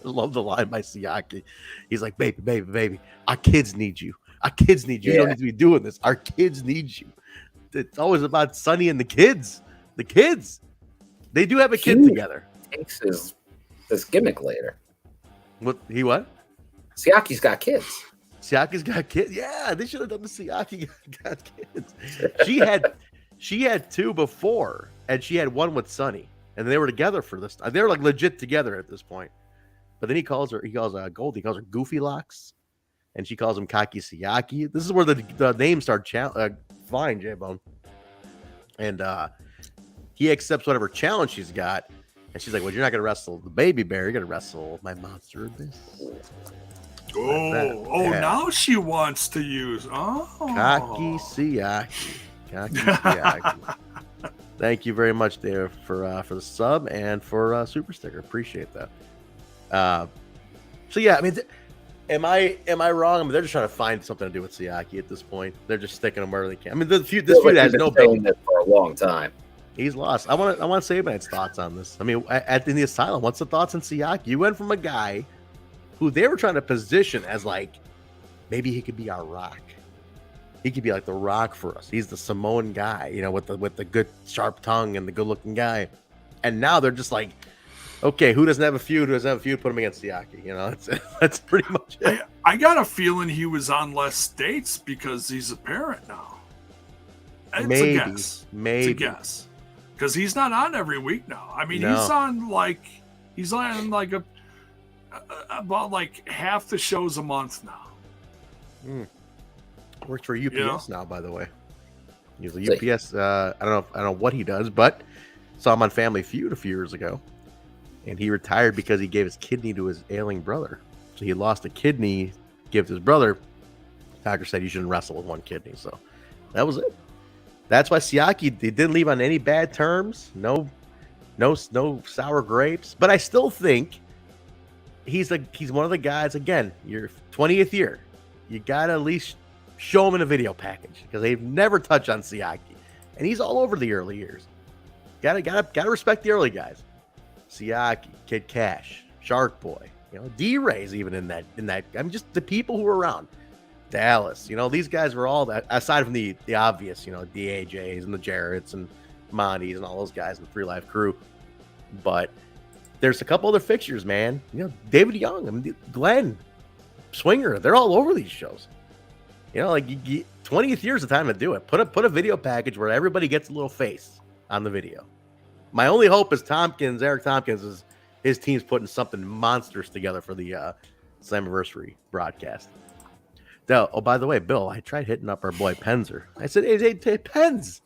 love the line by Siaki. He's like, baby, our kids need you. Our kids need you. You don't need to be doing this. Our kids need you. It's always about Sonny and the kids. The kids. They do have a kid together. Takes this gimmick later. What? Siaki's got kids. Siaki's got kids. Yeah, they should have done the Siaki got kids. She had 2 before, and she had 1 with Sonny, and they were together for this. They were like legit together at this point. But then he calls Goldie, he calls her Goofy Locks. And she calls him Kaki Siaki. This is where the names start flying, J-Bone. And he accepts whatever challenge she's got. And she's like, well, you're not going to wrestle the baby bear. You're going to wrestle my monster abyss. Yeah. Now she wants to use. Kaki Siaki. Kaki Siaki. Thank you very much there for the sub and for super sticker. Appreciate that. So, yeah, I mean... Am I wrong? I mean, they're just trying to find something to do with Siaki at this point. They're just sticking him wherever they can. I mean, this feud has no build for a long time. He's lost. I want Sabin's thoughts on this. I mean, in the Asylum, what's the thoughts on Siaki? You went from a guy who they were trying to position as like maybe he could be our Rock. He could be like the Rock for us. He's the Samoan guy, with the good sharp tongue and the good looking guy. And now they're just like, okay, who doesn't have a feud? Who doesn't have a feud? Put him against Siaki. That's pretty much it. I got a feeling he was on less dates because he's a parent now. Maybe. It's a guess. Because he's not on every week now. I mean, he's on about like half the shows a month now. Works for UPS now, by the way. He's a UPS. I don't know what he does, but saw him on Family Feud a few years ago. And he retired because he gave his kidney to his ailing brother. So he lost a kidney, gave it to his brother. Doctor said you shouldn't wrestle with one kidney. So that was it. That's why Siaki didn't leave on any bad terms. No sour grapes. But I still think he's one of the guys. Again, your 20th year, you gotta at least show him in a video package because they've never touched on Siaki, and he's all over the early years. Gotta respect the early guys. Siaki, Kid Cash, Shark Boy, D-Ray's even in that. I mean, just the people who were around. Dallas, these guys were all that, aside from the obvious, the AJs and the Jarretts and Monty's and all those guys in the Free Life Crew. But there's a couple other fixtures, man. David Young, I mean, Glenn, Swinger, they're all over these shows. 20th year's the time to do it. Put a video package where everybody gets a little face on the video. My only hope is Eric Tompkins, is his team's putting something monstrous together for the Slammiversary broadcast. Oh, by the way, Bill, I tried hitting up our boy Penzer. I said, hey, Pens,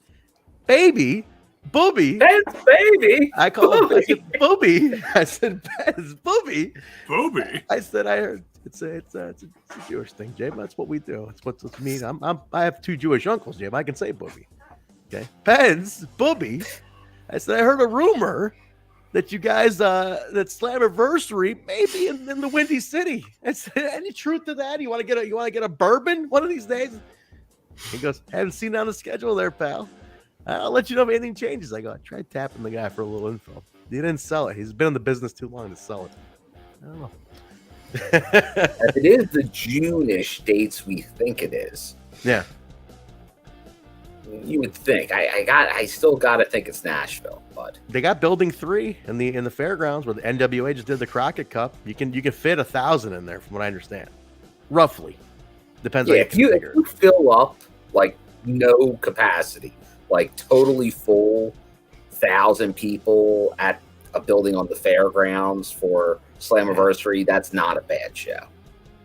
baby, booby. Pens, baby. I call him booby. I said, Pens, booby. Booby. I said, I heard it's a Jewish thing, Jay. That's what we do. It's what's me. I have 2 Jewish uncles, Jay. I can say booby. Okay, Pens, booby. I said, I heard a rumor that you guys, that Slammiversary maybe in the Windy City. I said, any truth to that? You want to get a bourbon one of these days? He goes, haven't seen it on the schedule there, pal. I'll let you know if anything changes. I go, I tried tapping the guy for a little info. He didn't sell it. He's been in the business too long to sell it. I don't know. If it is the June-ish dates we think it is. Yeah. You would think. I still gotta think it's Nashville, but they got Building 3 in the fairgrounds where the NWA just did the Crockett Cup. You can fit 1,000 in there, from what I understand, roughly. Depends. Yeah, if you fill up like no capacity, like totally full, 1,000 people at a building on the fairgrounds for Slammiversary, that's not a bad show.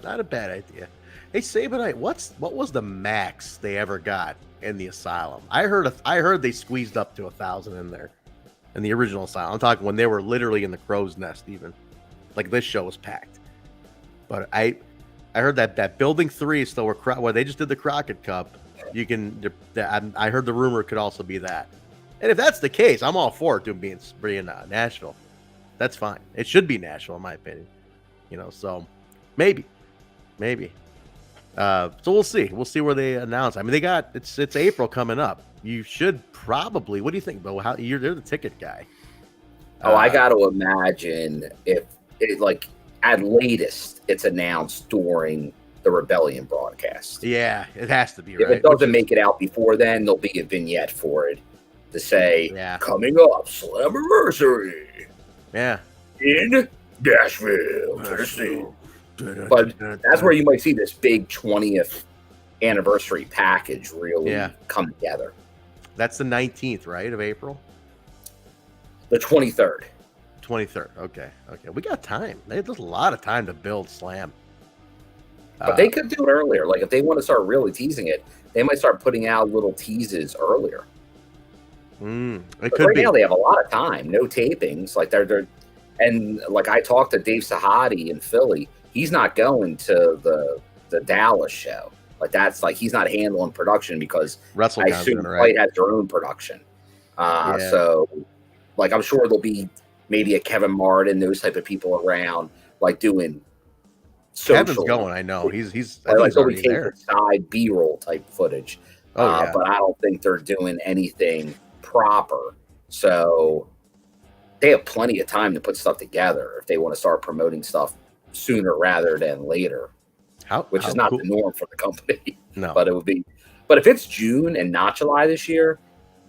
Not a bad idea. Hey, Sabinite, what was the max they ever got in the Asylum? I heard they squeezed up to 1,000 in there, in the original Asylum. I'm talking when they were literally in the crow's nest, even. Like, this show was packed. But I heard that Building 3 is still where they just did the Crockett Cup. I heard the rumor could also be that. And if that's the case, I'm all for it being Nashville. That's fine. It should be Nashville, in my opinion. So maybe. So we'll see. We'll see where they announce. I mean, it's April coming up. You should probably. What do you think, Bill? They're the ticket guy. I got to imagine if it at latest it's announced during the Rebellion broadcast. Yeah, it has to be. If right? it doesn't make it out before then, there'll be a vignette for it to say, coming up, Slammiversary. Yeah. In Nashville, Tennessee. But that's where you might see this big 20th anniversary package really come together. That's the 19th, right, of April? The 23rd. 23rd. Okay. We got time. There's a lot of time to build Slam. But they could do it earlier. Like, if they want to start really teasing it, they might start putting out little teases earlier. It could right be. Now they have a lot of time. No tapings. Like they're and like I talked to Dave Sahadi in Philly. He's not going to the Dallas show. Like that's like he's not handling production because I assume Fight has their own production. So like I'm sure there'll be maybe a Kevin Martin, those type of people around, like doing social. Kevin's going, I know. He's I think he's already there. Side B-roll type footage. But I don't think they're doing anything proper. So they have plenty of time to put stuff together if they want to start promoting stuff sooner rather than later. Which is not the norm for the company. No. But it would be. But if it's June and not July this year,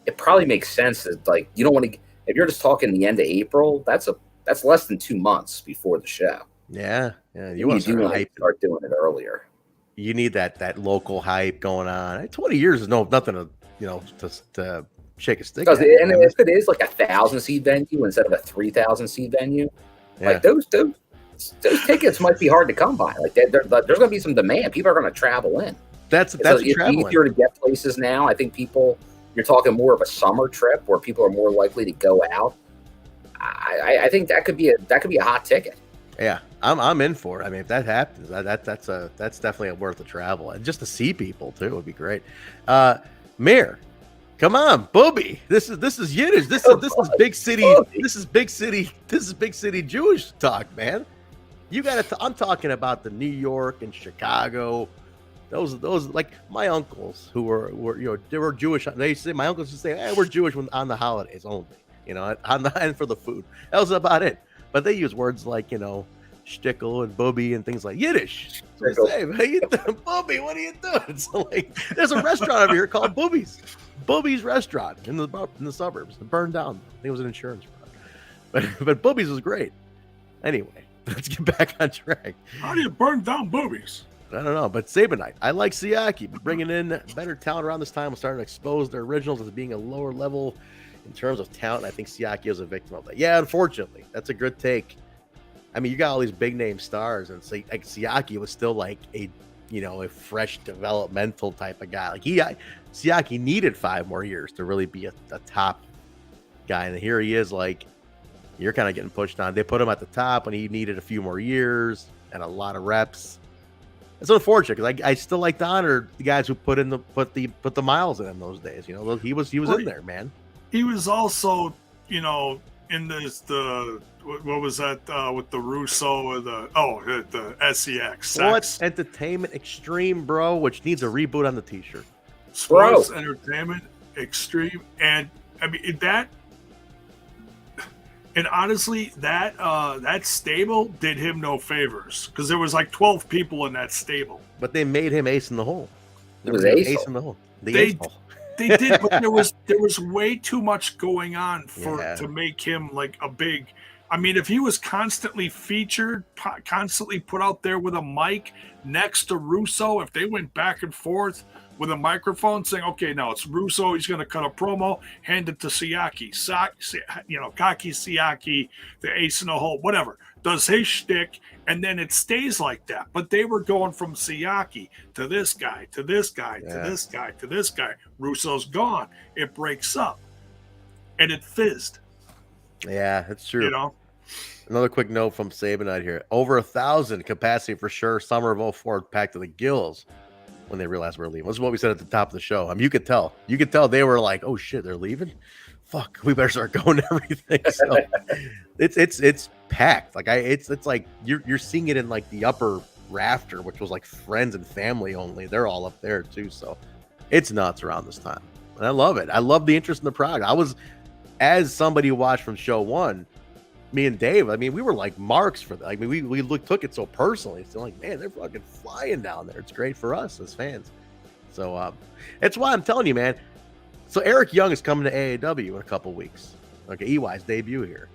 it probably makes sense that like you don't want to. If you're just talking the end of April, that's less than 2 months before the show. Yeah. You want to start doing it earlier. You need that local hype going on. 20 years is nothing to shake a stick at. And if it is like 1,000 seat venue instead of a 3,000 seat venue, like those tickets might be hard to come by. Like there's going to be some demand. People are going to travel in. It's easier to get places now. I think you're talking more of a summer trip where people are more likely to go out. I think that could be a hot ticket. Yeah, I'm in for it. I mean, if that happens, that's definitely worth the travel, and just to see people too would be great. Mayor, Come on, Booby. This is Yiddish. This is big city. This is big city Jewish talk, man. You got to. I'm talking about the New York and Chicago. Those like my uncles who were they were Jewish. They say my uncles would say, "Hey, we're Jewish on the holidays only." And for the food. That was about it. But they use words like shtickle and booby and things like Yiddish. So they say, "Hey, you doing, Booby? What are you doing?" So like, there's a restaurant over here called Booby's Restaurant in the suburbs. It burned down. I think it was an insurance fraud. But Booby's was great. Anyway, let's get back on track. How do you burn down Boobies? I don't know, but Sabinite. I like Siaki, but bringing in better talent around this time will start to expose their originals as being a lower level in terms of talent. I think Siaki is a victim of that. Yeah, unfortunately, that's a good take. I mean, you got all these big name stars, and like Siaki was still like a fresh developmental type of guy. Like Siaki needed 5 more years to really be a top guy, and here he is. Like, you're kind of getting pushed on. They put him at the top when he needed a few more years and a lot of reps. It's unfortunate because I still like to honor the guys who put the miles in those days. He was in there, man. He was also, in what was that with the Russo or the SEX. Sports Entertainment Extreme, bro, which needs a reboot on the t-shirt. Sports Entertainment Extreme, and I mean that. And honestly, that stable did him no favors because there was like 12 people in that stable. But they made him ace in the hole. It was ace in the hole. They did, but there was way too much going on to make him like a big. I mean, if he was constantly featured, constantly put out there with a mic next to Russo, if they went back and forth with a microphone saying, okay, now it's Russo, he's going to cut a promo, hand it to Siaki. Kaki Siaki, the ace in the hole, whatever, does his shtick, and then it stays like that. But they were going from Siaki to this guy, to this guy, to this guy, to this guy. Russo's gone. It breaks up. And it fizzed. Yeah, that's true. Another quick note from Sabinite here. Over 1,000 capacity for sure. Summer of 04 packed to the gills when they realized we're leaving. This is what we said at the top of the show. I mean, you could tell they were like, oh shit, they're leaving. Fuck, we better start going to everything. So it's packed. Like it's like you're seeing it in like the upper rafter, which was like friends and family only. They're all up there too. So it's nuts around this time. And I love it. I love the interest in the product. I was, as somebody who watched from show one, me and Dave, I mean, we were like marks for that. I mean, we took it so personally. So like, man, they're fucking flying down there. It's great for us as fans. So that's why I'm telling you, man. So Eric Young is coming to AAW in a couple weeks. Okay, EY's debut here.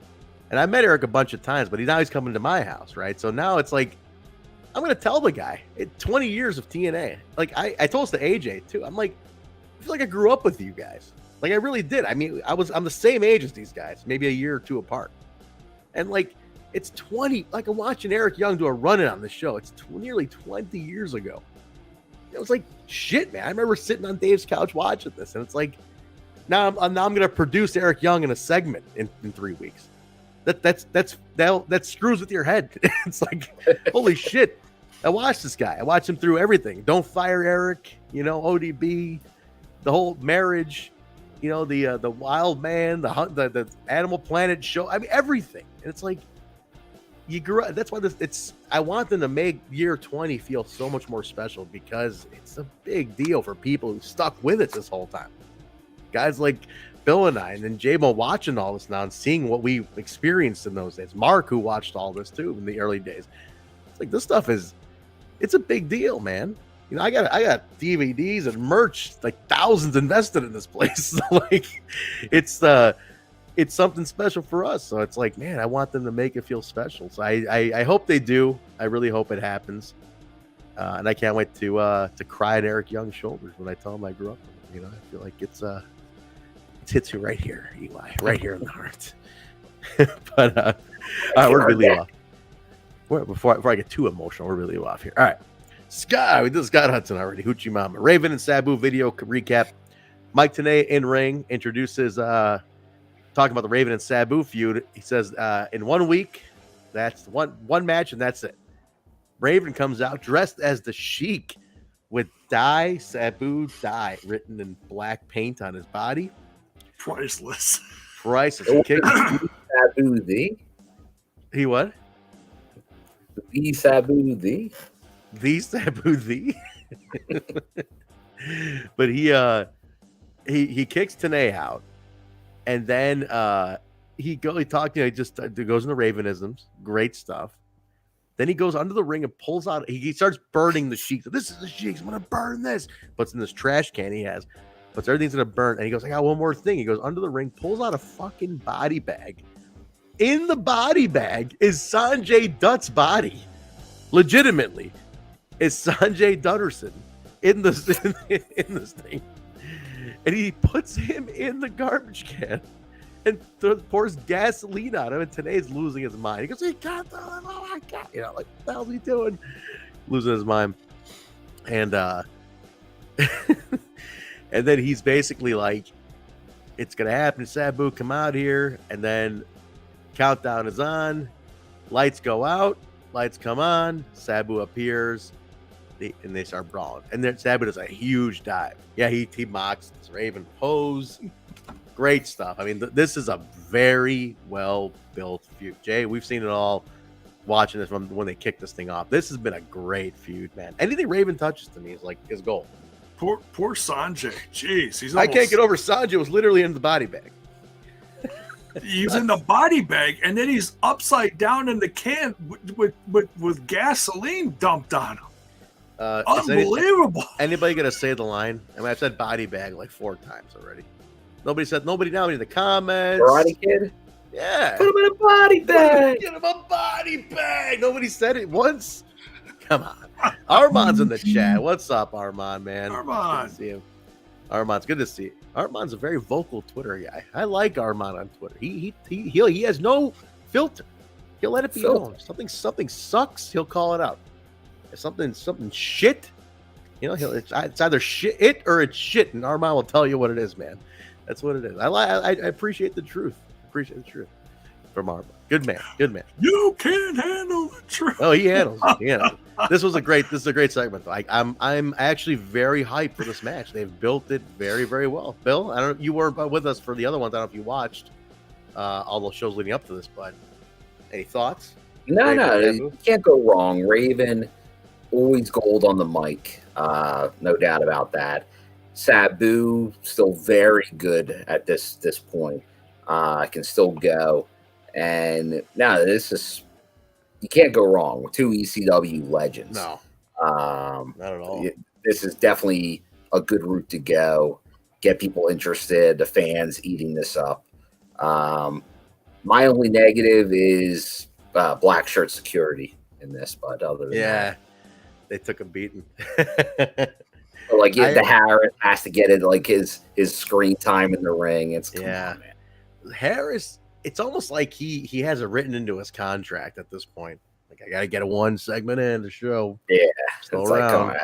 And I met Eric a bunch of times, but now he's coming to my house, right? So now it's like, I'm going to tell the guy, 20 years of TNA. Like, I told this to AJ, too. I'm like, I feel like I grew up with you guys. Like, I really did. I mean, I'm the same age as these guys, maybe a year or two apart. And, like, it's 20. Like, I'm watching Eric Young do a run-in on the show. It's nearly 20 years ago. It was like, shit, man. I remember sitting on Dave's couch watching this, and it's like, now I'm going to produce Eric Young in a segment in 3 weeks. That screws with your head. It's like, holy shit. I watched this guy. I watched him through everything. Don't Fire Eric, ODB, the whole marriage, the Wild Man, the Animal Planet show. I mean, everything. And it's like, you grew up. That's why I want them to make year 20 feel so much more special, because it's a big deal for people who stuck with it this whole time. Guys like Bill and I, and then J-Mo watching all this now and seeing what we experienced in those days. Mark, who watched all this too in the early days. It's like, this stuff it's a big deal, man. I got DVDs and merch, like thousands invested in this place. So like, it's something special for us. So it's like, man, I want them to make it feel special. So I hope they do. I really hope it happens. And I can't wait to cry at Eric Young's shoulders when I tell him I grew up with him. I feel like it hits you right here, Eli, right here in the heart. But all right, we're really off. Before I get too emotional, we're really off here. All right, Scott, we did Scott Hudson already. Hoochie Mama, Raven and Sabu video recap. Mike Tenay in ring introduces talking about the Raven and Sabu feud. He says in 1 week, that's one match and that's it. Raven comes out dressed as the Sheik with Sabu die written in black paint on his body. Priceless. Priceless. He kicked. Sabu the? He what? The Sabu the? The Sabu the. But he kicks TNA out, and then he talked, he just goes into Ravenisms, great stuff. Then he goes under the ring and pulls out, he starts burning the sheets. This is the sheets, I'm gonna burn this. Puts in this trash can he has, puts everything's gonna burn, and he goes, I got one more thing. He goes under the ring, pulls out a fucking body bag. In the body bag is Sonjay Dutt's body. Legitimately, is Sonjay Dutterson in this thing, and he puts him in the garbage can and pours gasoline on him. And TNA's losing his mind. He goes, "He got the oh my god!" You know, like what the hell's he doing? Losing his mind, and and then he's basically like, "It's gonna happen, Sabu. Come out here." And then countdown is on. Lights go out. Lights come on. Sabu appears. And they start brawling. And then Sabu does a huge dive. Yeah, he mocks this Raven pose. Great stuff. I mean, this is a very well-built feud. Jay, we've seen it all watching this from when they kicked this thing off. This has been a great feud, man. Anything Raven touches to me is gold. Poor Sonjay. Jeez, he's I can't get over Sonjay was literally in the body bag. He's in the body bag, and then he's upside down in the can with gasoline dumped on him. Unbelievable. Anybody gonna say the line? I mean, I've said body bag like 4 times already. Nobody now in the comments. Karate Kid? Yeah. Put him in a body bag. Get him a body bag. Nobody said it once. Come on. Armand's in the chat. What's up, Armand, man? Armand. Good to see him. Armand's good to see you. Armand's a very vocal Twitter guy. I like Armand on Twitter. He has no filter. He'll let it be known. Something sucks, he'll call it out. If something shit, it's either shit or it's shit, and Armand will tell you what it is, man. That's what it is. I appreciate the truth. From Armand. Good man. You can't handle the truth. Oh, he handles it. This is a great segment. I'm actually very hyped for this match. They've built it very, very well. Bill, I don't know, you weren't with us for the other ones. I don't know if you watched all those shows leading up to this, but any thoughts? No, you can't go wrong. Raven, always gold on the mic. No doubt about that. Sabu, still very good at this point. Can still go. And now this is, you can't go wrong with 2 ECW legends. No, not at all. This is definitely a good route to go. Get people interested, the fans eating this up. My only negative is black shirt security in this, but other than that, they took a beating. So like the Harris has to get it, like his screen time in the ring. It's come on, man. Harris. It's almost like he has it written into his contract at this point. Like, I got to get a 1 segment in the show. Yeah. Still around.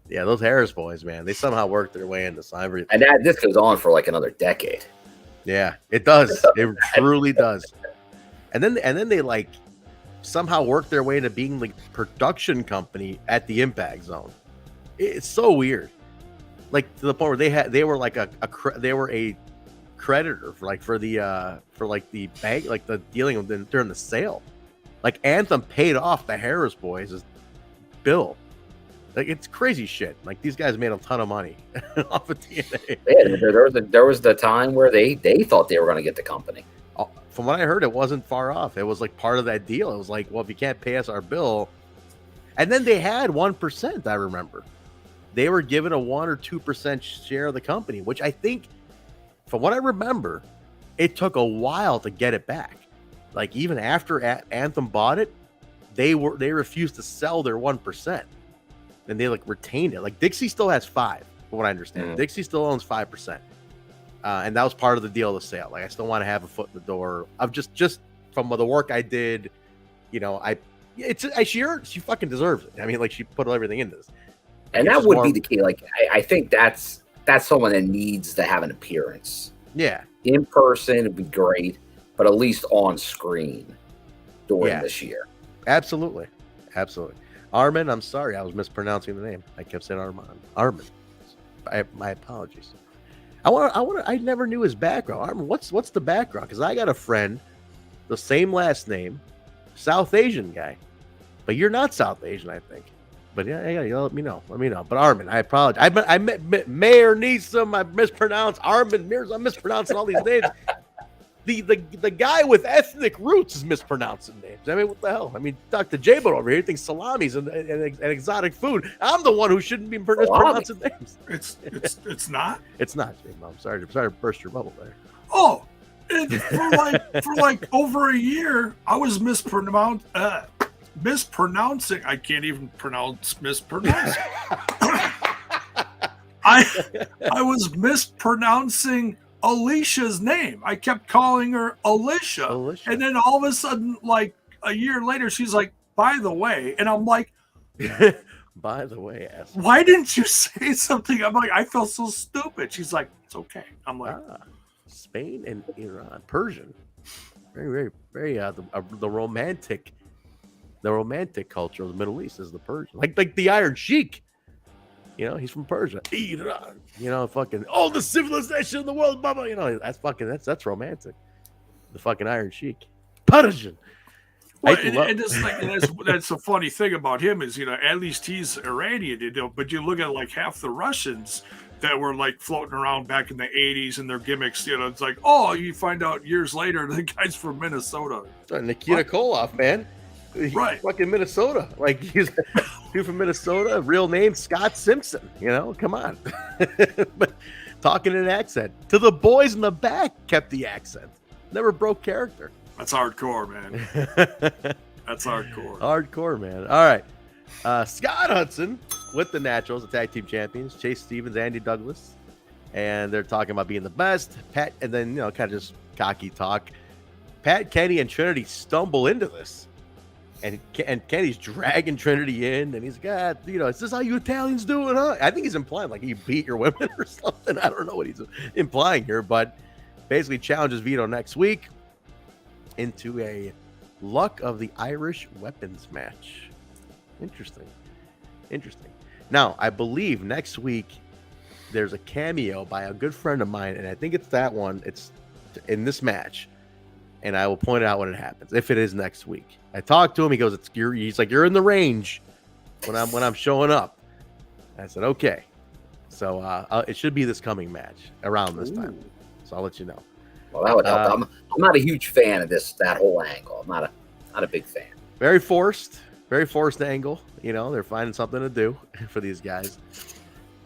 Yeah, those Harris boys, man, they somehow worked their way into everything. And this goes on for like another decade. Yeah, it does. It truly does. And then they like somehow work their way into being like production company at the Impact Zone. It's so weird. Like to the point where they were like a creditor for the bank, like the dealing with them during the sale. Like Anthem paid off the Harris boys' bill. Like it's crazy shit. Like these guys made a ton of money off of TNA. Yeah, there was the time where they thought they were going to get the company. From what I heard, it wasn't far off. It was like part of that deal. It was like, well, if you can't pay us our bill, and then they had 1%. I remember they were given a 1 or 2% share of the company, which I think, from what I remember, it took a while to get it back. Like even after Anthem bought it, they refused to sell their 1%, and they like retained it. Like Dixie still has 5, from what I understand. Dixie still owns 5%, and that was part of the deal of the sale. Like I still want to have a foot in the door. I've just from the work I did, she fucking deserves it. I mean, like she put everything into this, and that would be the key. Like I think that's someone that needs to have an appearance. Yeah. In person, it'd be great, but at least on screen during this year. Absolutely. Armin, I'm sorry, I was mispronouncing the name. I kept saying Armin. My apologies. I never knew his background. Armin, what's the background? Because I got a friend, the same last name, South Asian guy, but you're not South Asian, I think. But yeah, let me know. But Armin, I apologize. I met Mayor Neeson. I mispronounced Armin Mears. I'm mispronouncing all these names. The guy with ethnic roots is mispronouncing names. I mean, what the hell? I mean, Dr. J-Bo over here thinks salami's an exotic food. I'm the one who shouldn't be mispronouncing names. It's not. It's not, J-Bo. I'm sorry to burst your bubble there. Oh, for like over a year, I was mispronouncing. I can't even pronounce mispronouncing. I was mispronouncing Alicia's name. I kept calling her Alicia. And then all of a sudden, like a year later, she's like, by the way. And I'm like, by the way, why didn't you say something? I'm like, I felt so stupid. She's like, it's okay. I'm like, Spain and Iran, Persian, very, very, very the romantic culture of the Middle East is the Persian, like the Iron Sheik. You know, he's from Persia. Iran. You know, fucking all the civilization in the world, blah. You know, that's romantic. The fucking Iron Sheik, Persian. Well, that's the funny thing about him is, you know, at least he's Iranian, you know, but you look at like half the Russians that were like floating around back in the 80s and their gimmicks, you know, it's like, oh, you find out years later the guy's from Minnesota. Nikita Koloff, man. Right. Fucking Minnesota. Like, he's from Minnesota, real name Scott Simpson, you know, come on. But talking in an accent. To the boys in the back kept the accent. Never broke character. That's hardcore, man. That's hardcore. Hardcore, man. All right. Scott Hudson with the Naturals, the tag team champions, Chase Stevens, Andy Douglas. And they're talking about being the best. Pat, and then, you know, kind of just cocky talk. Pat, Kenny, and Trinity stumble into this. And Kenny's dragging Trinity in, and he's got, you know, is this how you Italians do it, huh? I think he's implying like you beat your women or something. I don't know what he's implying here, but basically challenges Vito next week into a Luck of the Irish Weapons match. Interesting. Now, I believe next week there's a cameo by a good friend of mine, and I think it's that one. It's in this match. And I will point out when it happens, if it is next week. I talked to him. He goes, he's like, you're in the range when I'm showing up. I said, okay. So it should be this coming match around this time. So I'll let you know. Well, that would help. I'm not a huge fan of that whole angle. I'm not a big fan. Very forced angle. You know, they're finding something to do for these guys.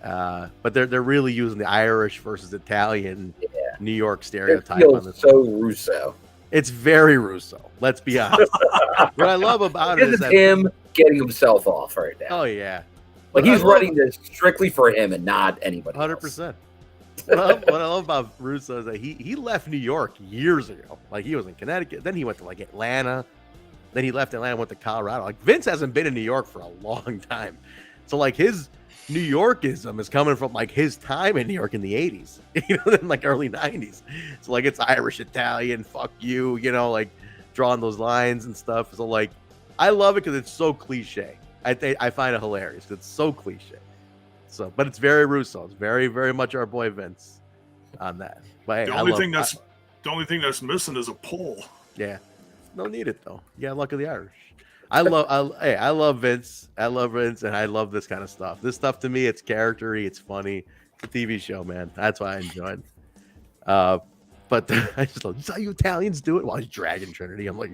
But they're really using the Irish versus Italian New York stereotype on this. So Russo. It's very Russo. Let's be honest. What I love about it is that him getting himself off right now. Oh yeah, like he's running this strictly for him and not anybody. 100%. What I love about Russo is that he left New York years ago. Like, he was in Connecticut, then he went to like Atlanta, then he left Atlanta, went to Colorado. Like, Vince hasn't been in New York for a long time, so like his New Yorkism is coming from like his time in New York in the 80s, you know, in like early 90s. So like it's Irish, Italian, fuck you, you know, like drawing those lines and stuff. So like I love it because it's so cliche. I find it hilarious. It's so cliche. So, but it's very Russo. It's very, very much our boy Vince on that. But hey, the only thing that's missing is a pole. Yeah, no need it though. Yeah, luck of the Irish. I love Vince. I love Vince, and I love this kind of stuff. This stuff to me, it's charactery, it's funny. It's a TV show, man. That's why I enjoy it. But I just love, this is how you Italians do it while he's dragging Trinity. I'm like,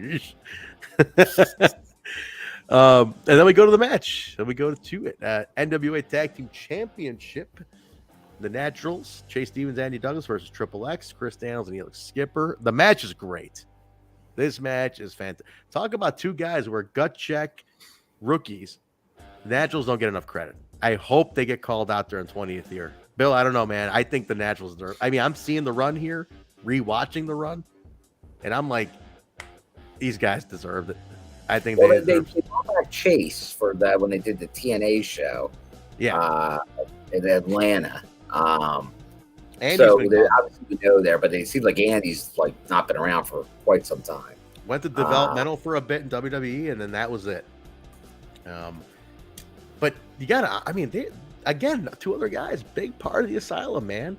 and then we go to the match. Then we go to it. NWA Tag Team Championship. The Naturals, Chase Stevens, Andy Douglas versus Triple X, Chris Daniels, and Helix Skipper. The match is great. This match is fantastic. Talk about two guys who are gut check rookies. The Naturals don't get enough credit. I hope they get called out during 20th year. Bill, I don't know, man. I think the Naturals are. I mean, I'm seeing the run here, rewatching the run, and I'm like, these guys deserved it. I think they brought back Chase for that when they did the TNA show. Yeah. In Atlanta. Andy's so they obviously know there, but they seem like Andy's like not been around for quite some time. Went to developmental for a bit in WWE, and then that was it. you gotta. I mean, again, 2 other guys, big part of the Asylum, man.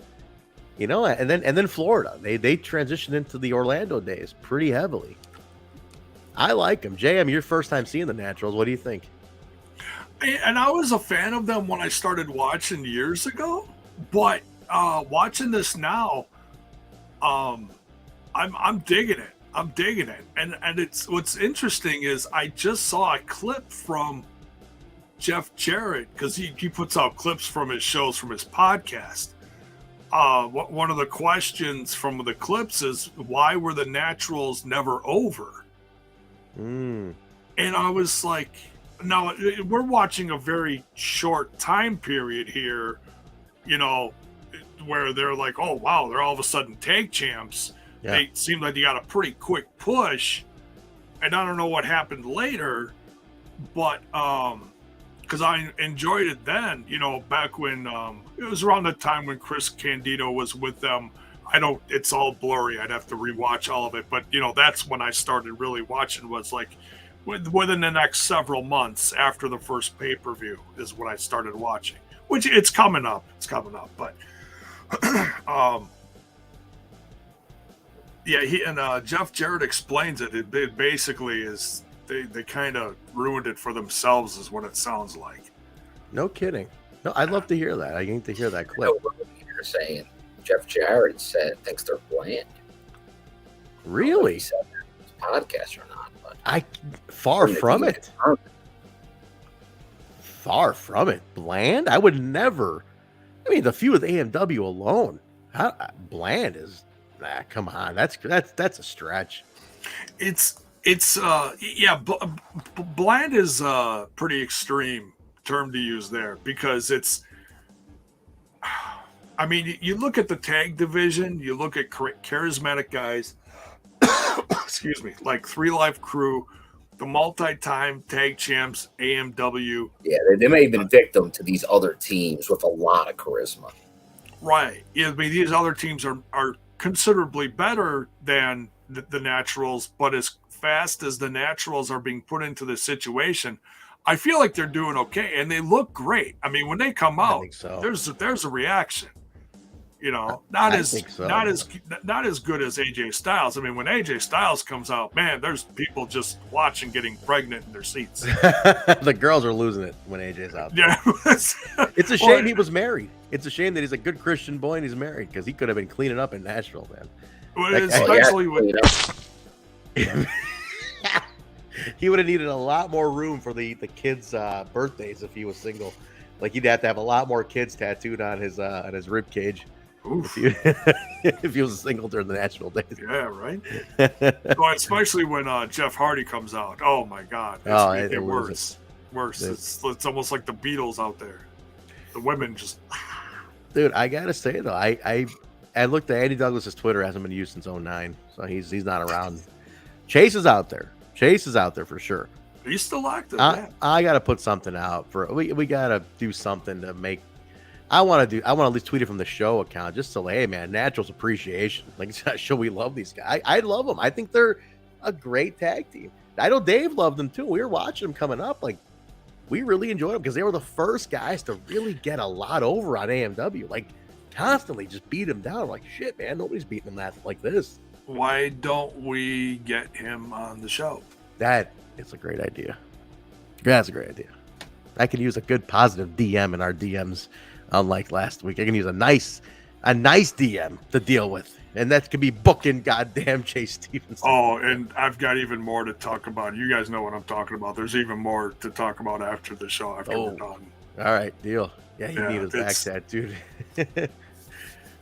You know, and then Florida, they transitioned into the Orlando days pretty heavily. I like them. JM, your first time seeing the Naturals. What do you think? And I was a fan of them when I started watching years ago, but watching this now, I'm digging it. I'm digging it. And it's what's interesting is I just saw a clip from Jeff Jarrett, because he puts out clips from his shows from his podcast. One of the questions from the clips is, why were the Naturals never over? And I was like, now we're watching a very short time period here, you know, where they're like, oh wow, they're all of a sudden tag champs. Yeah. They seem like they got a pretty quick push, and I don't know what happened later, but because I enjoyed it then, you know, back when it was around the time when Chris Candido was with them. It's all blurry. I'd have to rewatch all of it, but you know, that's when I started really watching, was like within the next several months after the first pay-per-view is when I started watching, which it's coming up, but yeah, Jeff Jarrett explains it. It basically is they kind of ruined it for themselves, is what it sounds like. No kidding. No, I'd love to hear that. I need to hear that clip. You're saying Jeff Jarrett thinks they're bland. Really? He said that in his podcast or not? But far from it. Far from it. Bland? I would never. I mean, the feud with AMW alone. Bland is. Nah, come on. That's a stretch. Bland is a pretty extreme term to use there, because it's. I mean, you look at the tag division, you look at charismatic guys, excuse me, like 3 Live Crew, the multi-time tag champs, AMW. Yeah, they may have been victim to these other teams with a lot of charisma. Right. Yeah, I mean, these other teams are considerably better than the Naturals, but as fast as the Naturals are being put into this situation, I feel like they're doing okay, and they look great. I mean, when they come out, there's a reaction. You know, not as good as AJ Styles. I mean, when AJ Styles comes out, man, there's people just watching getting pregnant in their seats. The girls are losing it when AJ's out there. Yeah. It's a shame he was married. It's a shame that he's a good Christian boy and he's married, because he could have been cleaning up in Nashville, man. Well, especially when he would have needed a lot more room for the kids' birthdays if he was single. Like, he'd have to have a lot more kids tattooed on his rib cage. If he was single during the Nashville days. Yeah, right. Well, especially when Jeff Hardy comes out. Oh my God! It's worse. Worse. It's almost like the Beatles out there. The women just. Dude, I gotta say though, I looked at Andy Douglas's Twitter, hasn't been used since 2009, so he's not around. Chase is out there. Chase is out there for sure. He's still active. I gotta put something out for. We gotta do something to make. I want to at least tweet it from the show account, just to hey man, Naturals appreciation. Like, show we love these guys. I love them. I think they're a great tag team. I know Dave loved them too. We were watching them coming up. Like, we really enjoyed them because they were the first guys to really get a lot over on AMW. Like, constantly just beat them down. I'm like, shit, man, nobody's beating them that like this. Why don't we get him on the show? That is a great idea. That's a great idea. I could use a good positive DM in our DMs. Unlike last week, I can use a nice DM to deal with, and that could be booking goddamn Chase Stevenson. Oh, and I've got even more to talk about. You guys know what I'm talking about. There's even more to talk about after the show. After we're done. All right, deal. Yeah, you need his back tattooed.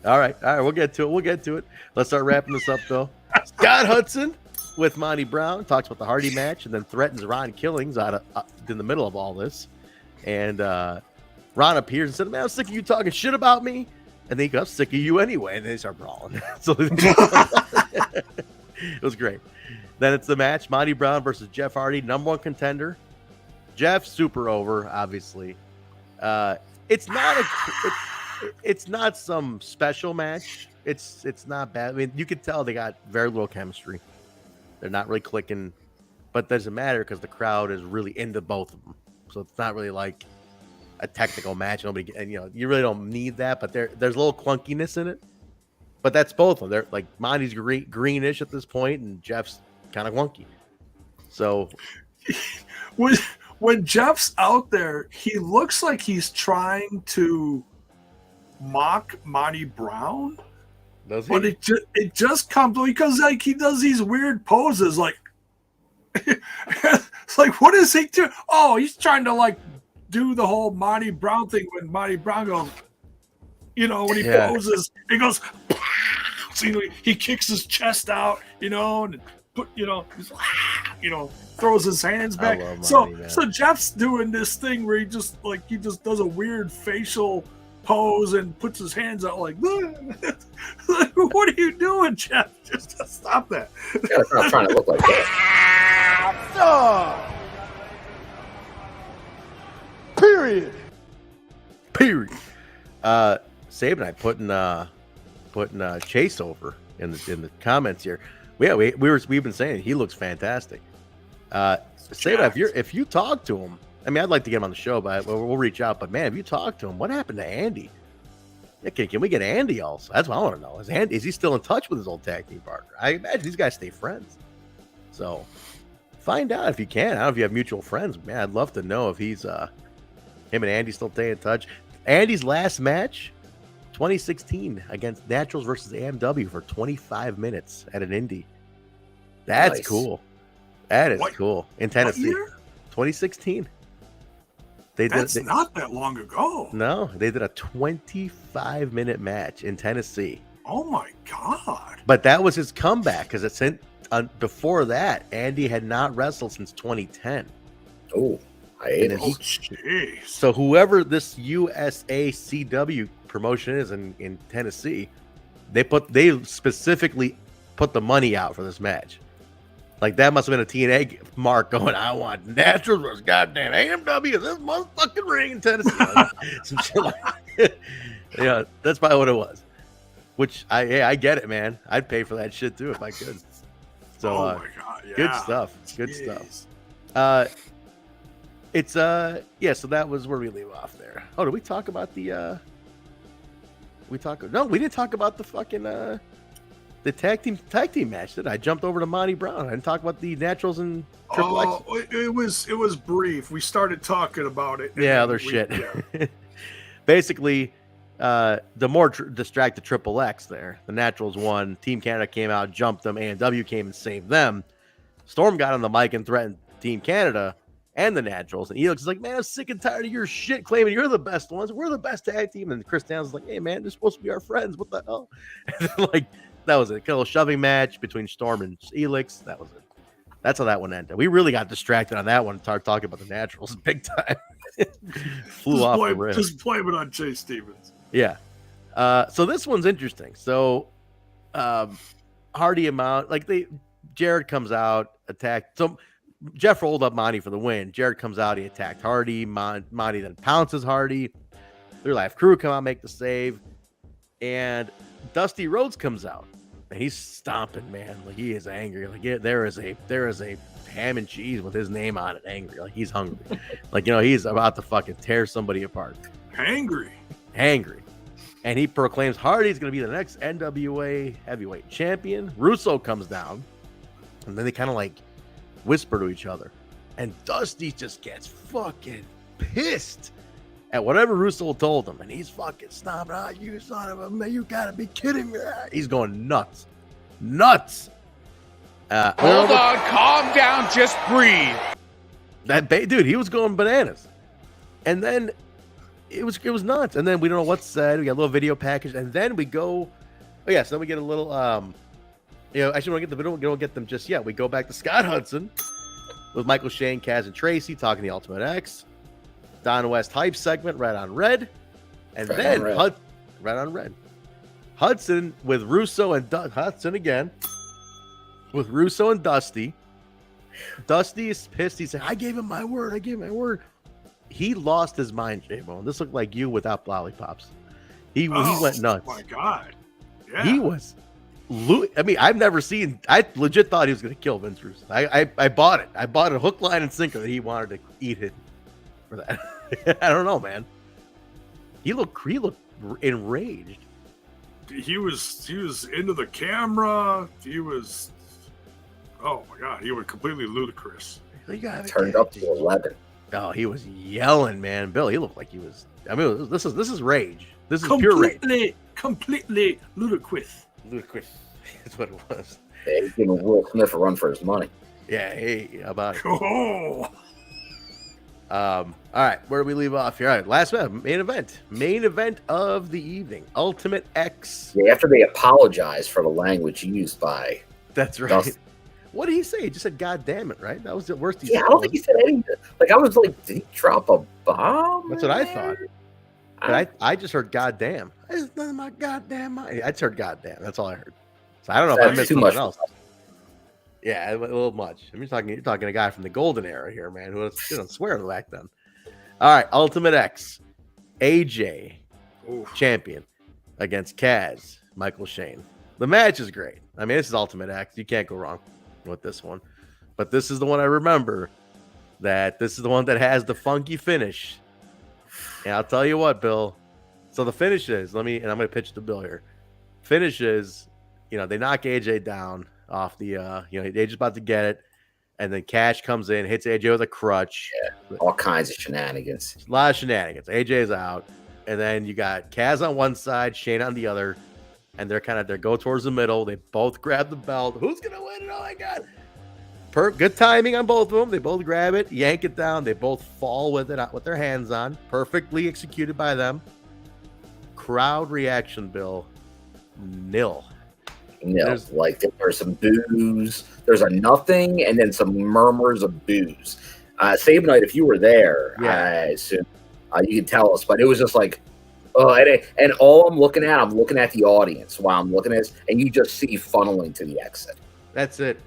All right, we'll get to it. Let's start wrapping this up though. Scott Hudson with Monty Brown talks about the Hardy match, and then threatens Ron Killings out of in the middle of all this, and. Ron appears and said, man, I'm sick of you talking shit about me. And then he goes, I'm sick of you anyway. And then they start brawling. So it was great. Then it's the match, Monty Brown versus Jeff Hardy, #1 contender. Jeff, super over, obviously. It's not some special match. It's not bad. I mean, you could tell they got very little chemistry. They're not really clicking. But it doesn't matter because the crowd is really into both of them. So it's not really like a technical match. Nobody, and you really don't need that, but there's a little clunkiness in it. But that's both of them. They're like Monty's greenish at this point, and Jeff's kind of wonky. So when Jeff's out there, he looks like he's trying to mock Monty Brown. Does he? But it just comes because like he does these weird poses, like it's like, what is he doing? Oh, he's trying to like do the whole Monty Brown thing when Monty Brown goes, when he poses, he goes, so, he kicks his chest out, and he's throws his hands back. So Jeff's doing this thing where he just does a weird facial pose and puts his hands out like, what are you doing, Jeff? Just stop that. Yeah, it's not trying to look like that. Period. Sabin and I putting Chase over in the comments here. Yeah, we've been saying he looks fantastic. Sabin, if you talk to him, I mean, I'd like to get him on the show, but we'll reach out. But man, if you talk to him, what happened to Andy? Yeah, can we get Andy also? That's what I want to know. Is he still in touch with his old tag team partner? I imagine these guys stay friends. So find out if you can. I don't know if you have mutual friends. Man, I'd love to know if he's him and Andy still stay in touch. Andy's last match, 2016, against Naturals versus AMW for 25 minutes at an indie. That's Nice. Cool. That is cool. In Tennessee. 2016. That's not that long ago. No, they did a 25-minute match in Tennessee. Oh my God. But that was his comeback because before that, Andy had not wrestled since 2010. Oh, jeez. So whoever this USACW promotion is in Tennessee, they specifically put the money out for this match. Like that must have been a TNA mark going, I want Naturals versus goddamn AMW in this motherfucking ring in Tennessee. Some shit like that. Yeah, that's probably what it was. Which I get it, man. I'd pay for that shit too if I could. So oh my God, yeah. Good stuff. Good stuff. It's so that was where we leave off there. Oh, did we talk about the we didn't talk about the fucking the tag team match, did I? Jumped over to Monty Brown. I didn't talk about the Naturals and Triple X. It was brief. We started talking about it. Yeah, other shit. Yeah. Basically, the more distracted Triple X there. The Naturals won. Team Canada came out, jumped them. A&W came and saved them. Storm got on the mic and threatened Team Canada and the Naturals. And Onyx is like, man, I'm sick and tired of your shit claiming you're the best ones. We're the best tag team. And Chris Downs is like, hey, man, they're supposed to be our friends. What the hell? And then, like, that was it. A little shoving match between Storm and Onyx. That was it. That's how that one ended. We really got distracted on that one. Talking about the Naturals big time. Flew off the rim. Just blame it on Chase Stevens. Yeah. So this one's interesting. So Hardy amount, Jarrett comes out, attacked. So Jeff rolled up Monty for the win. Jarrett comes out, he attacked Hardy. Monty then pounces Hardy. Their live crew come out, make the save. And Dusty Rhodes comes out. And he's stomping, man. Like he is angry. Like there is a ham and cheese with his name on it. Angry, like he's hungry. He's about to fucking tear somebody apart. Angry. And he proclaims Hardy's going to be the next NWA heavyweight champion. Russo comes down, and then they kind of like whisper to each other. And Dusty just gets fucking pissed at whatever Russo told him, and he's fucking stomping. Oh, you son of a man! You gotta be kidding me! He's going nuts. Hold on, calm down, just breathe. Dude, he was going bananas, and then it was nuts. And then we don't know what's said. We got a little video package, and then we go. Oh yeah, so then we get a little. Actually, we don't get them just yet. We go back to Scott Hudson with Michael Shane, Kaz, and Tracy talking the Ultimate X. Don West hype segment, Red on Red, and then Red on Red. Hudson with Russo and Hudson again with Russo and Dusty. Dusty is pissed. He said, "I gave him my word. He lost his mind, J-Bone. This looked like you without lollipops. He went nuts. Oh my God! Yeah. He was. I mean, I've never seen. I legit thought he was going to kill Vince Russo. I bought it. I bought a hook, line, and sinker that he wanted to eat it for that. I don't know, man. He looked enraged. He was into the camera. He was, oh my God, he was completely ludicrous. Turned up to 11. Oh, he was yelling, man. Bill, he looked like he was. I mean, this is rage. This is pure rage. Completely ludicrous. Ludicrous. That's what it was. Yeah, he's giving Will Smith a run for his money. Yeah, hey, how about it? Oh. All right, where do we leave off here? All right, last main event of the evening. Ultimate X. Yeah, after they apologized for the language used by. That's right. Dustin. What did he say? He just said, "God damn it!" Right? That was the worst. Yeah, I don't think he said anything. Like, I was like, did he drop a bomb? That's what I thought. But I just heard "God damn." It's none of my goddamn mind. I just heard "God damn." That's all I heard. So I don't know if I missed something else. Yeah, a little much. I mean, you're talking to a guy from the golden era here, man, who didn't swear back then. All right, Ultimate X, AJ, champion against Kaz, Michael Shane. The match is great. I mean, this is Ultimate X. You can't go wrong with this one. But this is the one I remember. That this is the one that has the funky finish. And I'll tell you what, Bill. So the finish is, and I'm going to pitch the Bill here. Finish is, they knock AJ down off the, AJ's about to get it. And then Cash comes in, hits AJ with a crutch. Yeah, all kinds of shenanigans. A lot of shenanigans. AJ's out. And then you got Kaz on one side, Shane on the other. And they go towards the middle. They both grab the belt. Who's going to win it? Oh, my God. Good timing on both of them. They both grab it, yank it down. They both fall with it with their hands on. Perfectly executed by them. Crowd reaction, Bill, nil. There's some boos. There's a nothing, and then some murmurs of boos. Sabinite, if you were there, I assume you can tell us, but it was just like, and all I'm looking at the audience while I'm looking at this, and you just see funneling to the exit. That's it.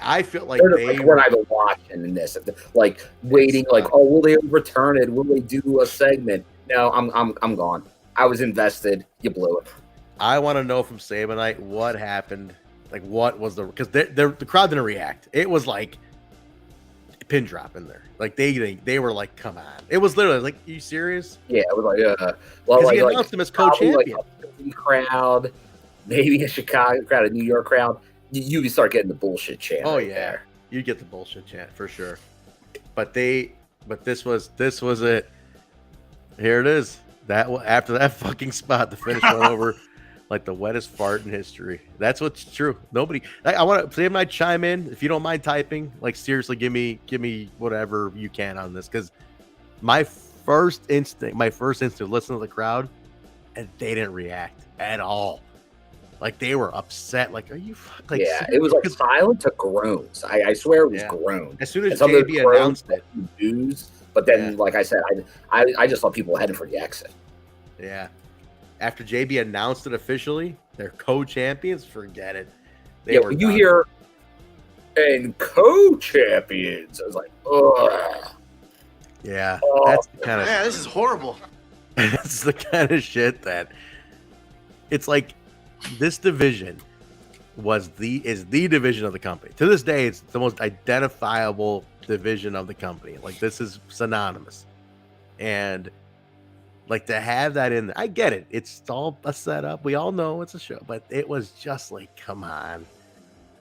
I feel like we're not even watching this, like waiting, like, will they return it? Will they do a segment? No, I'm gone. I was invested. You blew it. I want to know from Sabinite what happened. Like, what was because the crowd didn't react. It was like a pin drop in there. Like they were like, come on. It was literally like, are you serious? Yeah, it was like, he announced him as co-champion. Like a Philly crowd, maybe a Chicago crowd, a New York crowd. You start getting the bullshit chant. Oh yeah, there. You get the bullshit chant for sure. But this was it. Here it is. After that fucking spot, the finish went over like the wettest fart in history. That's what's true. Nobody. I want to say, I chime in if you don't mind typing. Like, seriously, give me whatever you can on this, because my first instinct, listen to the crowd, and they didn't react at all. Like, they were upset. Like, are you like? Yeah, it was like silent to groans. I swear it was groans. As soon as JB announced it, boos. But then, like I said, I just saw people heading for the exit. Yeah. After JB announced it officially, they're co-champions. Forget it. When you hear and co-champions, I was like, ugh. Yeah, that's the kind of. Yeah, this is horrible. That's the kind of shit that it's like. This division is the division of the company. To this day, it's the most identifiable division of the company. Like, this is synonymous. And like, to have that in there, I get it. It's all a setup. We all know it's a show, but it was just like, come on.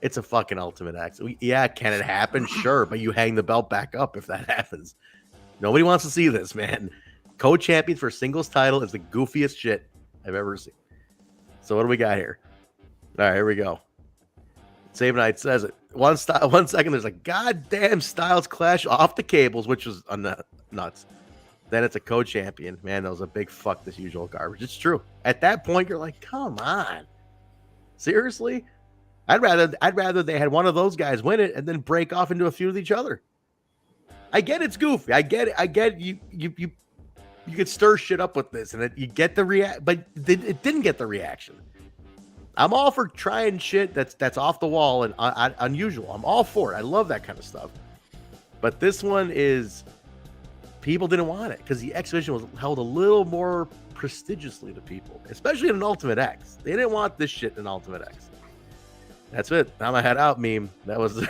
It's a fucking Ultimate X. Yeah, can it happen? Sure, but you hang the belt back up if that happens. Nobody wants to see this, man. Co-champion for singles title is the goofiest shit I've ever seen. So what do we got here? All right, here we go. Sabinite says it. 1 second, there's a goddamn Styles clash off the cables, which was nuts. Then it's a co-champion. Man, that was a big fuck this usual garbage. It's true. At that point, you're like, come on. Seriously? I'd rather they had one of those guys win it and then break off into a feud with each other. I get it's goofy. I get it. You could stir shit up with this, and you get the react, but it didn't get the reaction. I'm all for trying shit that's off the wall and unusual. I'm all for it. I love that kind of stuff. But this one is, people didn't want it because the exhibition was held a little more prestigiously to people, especially in an Ultimate X. They didn't want this shit in Ultimate X. That's it. I'm a head out meme. That was.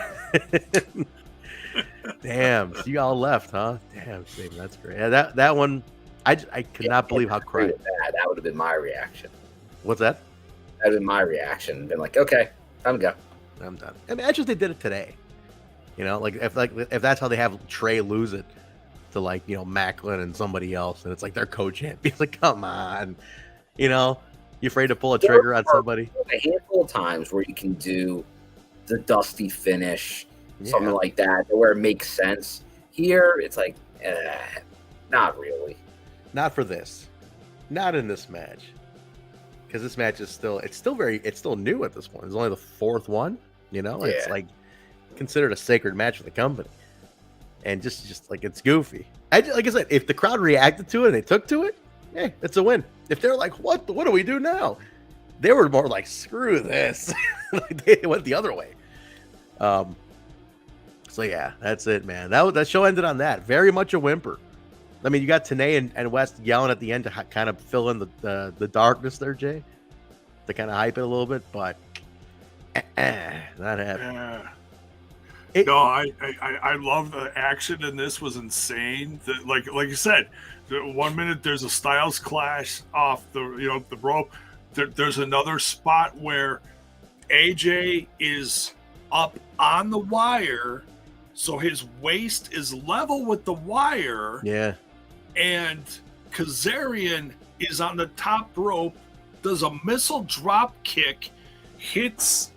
Damn, so you all left, huh? Damn, Sabin, that's great. Yeah, that one, I could not believe how agree crazy. with that would have been my reaction. What's that? That would have been my reaction. Been like, okay, time to go. I'm done. I mean, actually, they did it today. You know, if that's how they have Trey lose it to Macklin and somebody else, and it's like their co-champion. Like, come on, you know, you afraid to pull a trigger on somebody? A handful of times where you can do the dusty finish, something like that, where it makes sense. Here, it's like, not really. Not for this. Not in this match. Because this match is still new at this point. It's only the fourth one. You know, it's like considered a sacred match for the company, and just like it's goofy. Like I said, if the crowd reacted to it and they took to it, hey, it's a win. If they're like, what do we do now? They were more like, screw this. Like they went the other way. So yeah, that's it, man. That show ended on that. Very much a whimper. I mean, you got Tenay and West yelling at the end to kind of fill in the darkness there, Jay, to kind of hype it a little bit, but not happening. Yeah. No, I love the action in this. Was insane. Like you said, 1 minute there's a Styles clash off the rope. There's another spot where AJ is up on the wire, so his waist is level with the wire. Yeah. And Kazarian is on the top rope, does a missile drop kick, hits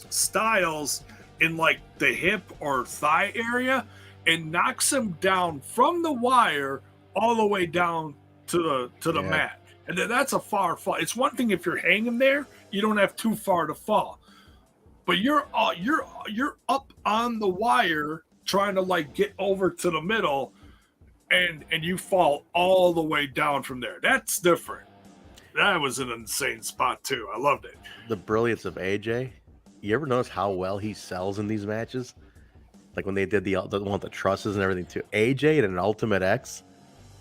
Styles in like the hip or thigh area, and knocks him down from the wire all the way down to the mat. And that's a far fall. It's one thing if you're hanging there, you don't have too far to fall, but you're up on the wire trying to like get over to the middle, and you fall all the way down from there. That's different. That was an insane spot too. I loved it. The brilliance of AJ. You ever notice how well he sells in these matches? Like when they did the one with the trusses and everything too. AJ in an Ultimate X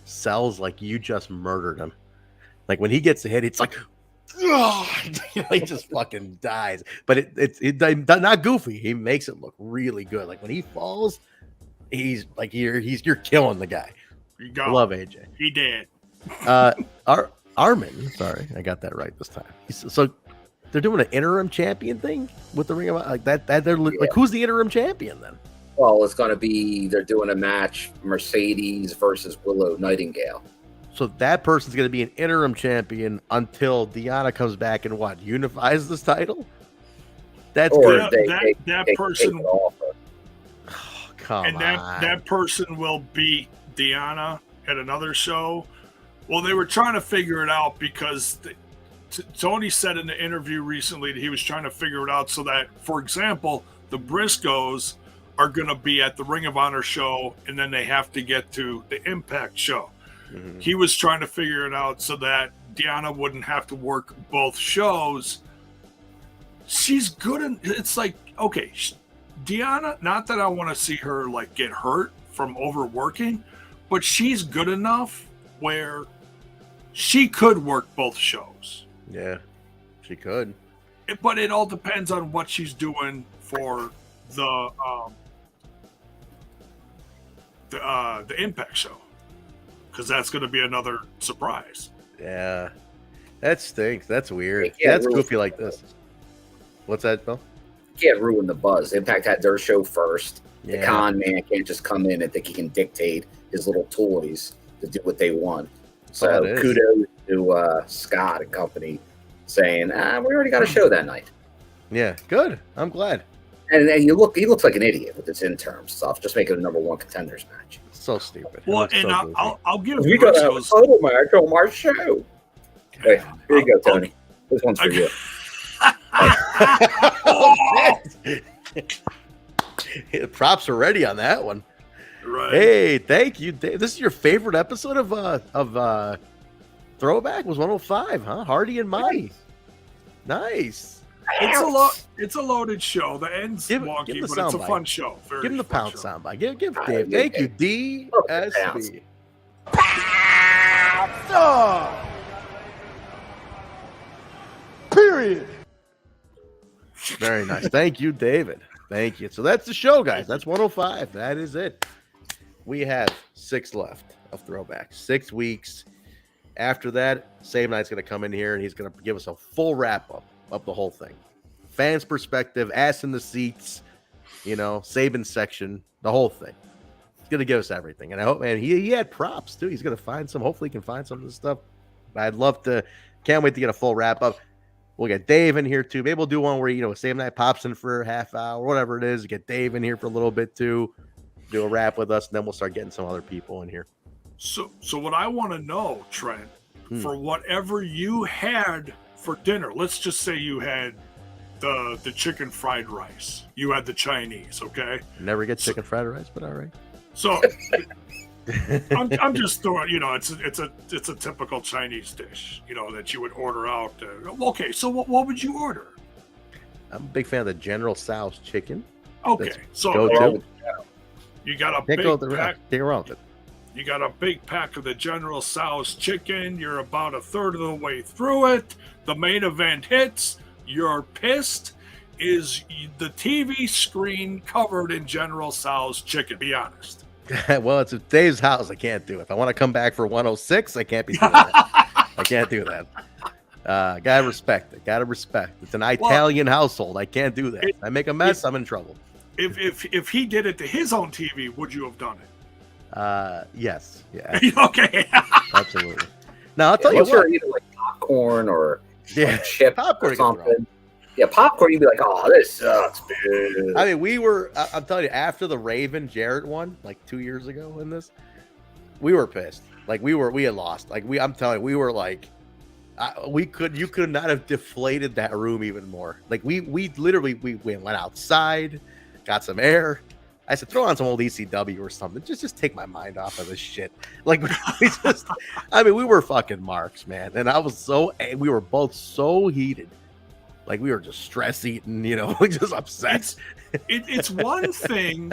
sells like you just murdered him. Like when he gets a hit, it's like, he just fucking dies. But it's not goofy. He makes it look really good. Like when he falls, he's like you're killing the guy. I love AJ. He did. Armin, sorry, I got that right this time. So they're doing an interim champion thing with the Ring of like that. They're like, who's the interim champion then? Well, it's going to be they're doing a match: Mercedes versus Willow Nightingale. So that person's going to be an interim champion until Deanna comes back and unifies this title. That's good. That person. Oh, come on. That person will beat Deanna at another show. Well, they were trying to figure it out because Tony said in the interview recently that he was trying to figure it out so that, for example, the Briscoes are going to be at the Ring of Honor show, and then they have to get to the Impact show. Mm-hmm. He was trying to figure it out so that Deanna wouldn't have to work both shows. She's good. It's like, okay, Deanna, not that I want to see her like get hurt from overworking, but she's good enough where she could work both shows. Yeah, she could. But it all depends on what she's doing for the Impact show, because that's going to be another surprise. Yeah, that stinks. That's weird. That's goofy like this. What's that, Bill? Can't ruin the buzz. Impact had their show first. Yeah. The con man can't just come in and think he can dictate his little toys to do what they want. So kudos to Scott and company saying, we already got a show that night. Yeah, good. I'm glad. And he looks like an idiot with this interim stuff, just making a number one contenders match. So stupid. Well, and so I'll give we got a total match on our show. Hey, here you go, Tony. This one's for you. Props are ready on that one. Right. Hey, thank you. This is your favorite episode of Throwback? Was 105, huh? Hardy and Monty. Nice. It's a loaded show. The end's wonky, but it's a fun show. Give him the pound soundbite. Give Dave. Thank you, DSB. Period. Very nice. Thank you, David. Thank you. So that's the show, guys. That's 105. That is it. We have 6 left of throwbacks. 6 weeks. After that, Sabin Knight's going to come in here and he's going to give us a full wrap up of the whole thing. Fans' perspective, ass in the seats, Sabin section, the whole thing. He's going to give us everything. And I hope, man, he had props too. He's going to find some. Hopefully, he can find some of this stuff. I'd love to. Can't wait to get a full wrap up. We'll get Dave in here too. Maybe we'll do one where, Sabin Knight pops in for a half hour, whatever it is. Get Dave in here for a little bit too. Do a wrap with us, and then we'll start getting some other people in here. So what I want to know, Trent, for whatever you had for dinner, let's just say you had the chicken fried rice. You had the Chinese, okay? Never get chicken fried rice, but all right. So I'm just throwing, it's a typical Chinese dish, that you would order out. Okay, so what would you order? I'm a big fan of the General Tso's chicken. Okay, so go-to. You got a Can't big go with the pack. Take around with it. You got a big pack of the General Tso's chicken. You're about a third of the way through it. The main event hits. You're pissed. Is the TV screen covered in General Tso's chicken? Be honest. Well, it's at Dave's house. I can't do it. If I want to come back for 106, I can't be doing that. I can't do that. Gotta respect it. Gotta respect. It's an Italian household. I can't do that. I make a mess, I'm in trouble. If he did it to his own TV, would you have done it? Yes. Yeah. Okay. Absolutely. Now I'll tell you what. Either like popcorn or chips popcorn or something. Yeah, popcorn. You'd be like, "Oh, this sucks, dude." I mean, I'm telling you, after the Raven Jarrett one, like 2 years ago in this, we were pissed. Like we had lost. Like I'm telling you, we were like, you could not have deflated that room even more. Like we literally went outside, got some air. I said, throw on some old ECW or something. Just take my mind off of this shit. Like we were fucking marks, man. And we were both so heated. Like we were just stress eating, just upset. It's one thing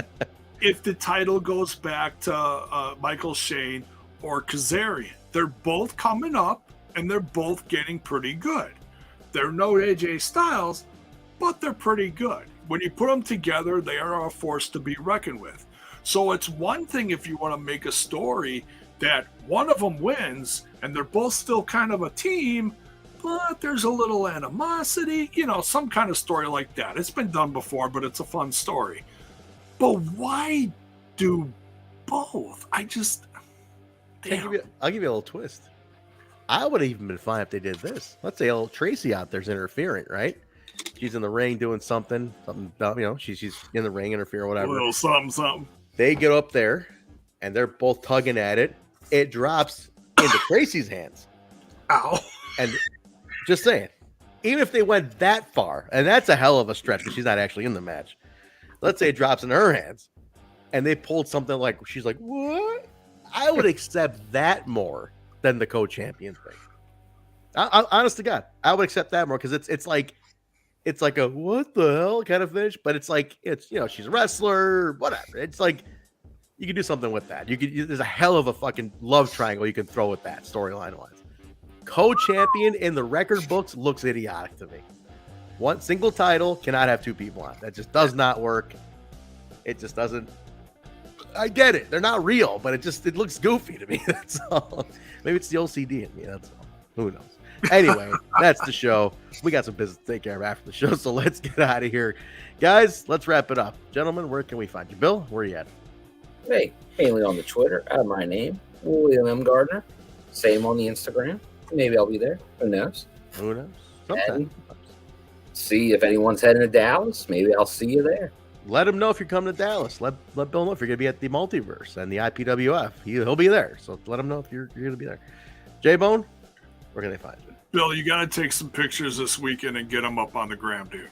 if the title goes back to Michael Shane or Kazarian. They're both coming up and they're both getting pretty good. They're no AJ Styles, but they're pretty good. When you put them together, they are a force to be reckoned with. So it's one thing if you want to make a story that one of them wins and they're both still kind of a team, but there's a little animosity, some kind of story like that. It's been done before, but it's a fun story. But why do both? I'll give you a little twist. I would have even been fine if they did this. Let's say old Tracy out there's interfering, right? She's in the ring doing something, she's in the ring interfering, whatever. A little something. They get up there and they're both tugging at it. It drops into Tracy's hands. Ow. And just saying, even if they went that far, and that's a hell of a stretch because she's not actually in the match. Let's say it drops in her hands and they pulled something like, she's like, what? I would accept that more than the co-champion thing. Honest to God, I would accept that more because it's like a what the hell kind of finish, but it's like she's a wrestler, whatever. It's like you can do something with that. There's a hell of a fucking love triangle you can throw with that storyline wise. Co-champion in the record books looks idiotic to me. One single title cannot have two people on. That just does not work. It just doesn't. I get it. They're not real, but it looks goofy to me. That's all. Maybe it's the OCD in me. That's all. Who knows? Anyway, that's the show. We got some business to take care of after the show, so let's get out of here. Guys, let's wrap it up. Gentlemen, where can we find you? Bill, where are you at? Hey, mainly on the Twitter. My name, William M. Gardner. Same on the Instagram. Maybe I'll be there. Who knows? Who knows? Sometimes. See if anyone's heading to Dallas. Maybe I'll see you there. Let him know if you're coming to Dallas. Let Bill know if you're going to be at the Multiverse and the IPWF. He'll be there. So let him know if you're going to be there. J-Bone, where can they find you? Bill, you got to take some pictures this weekend and get them up on the gram, dude.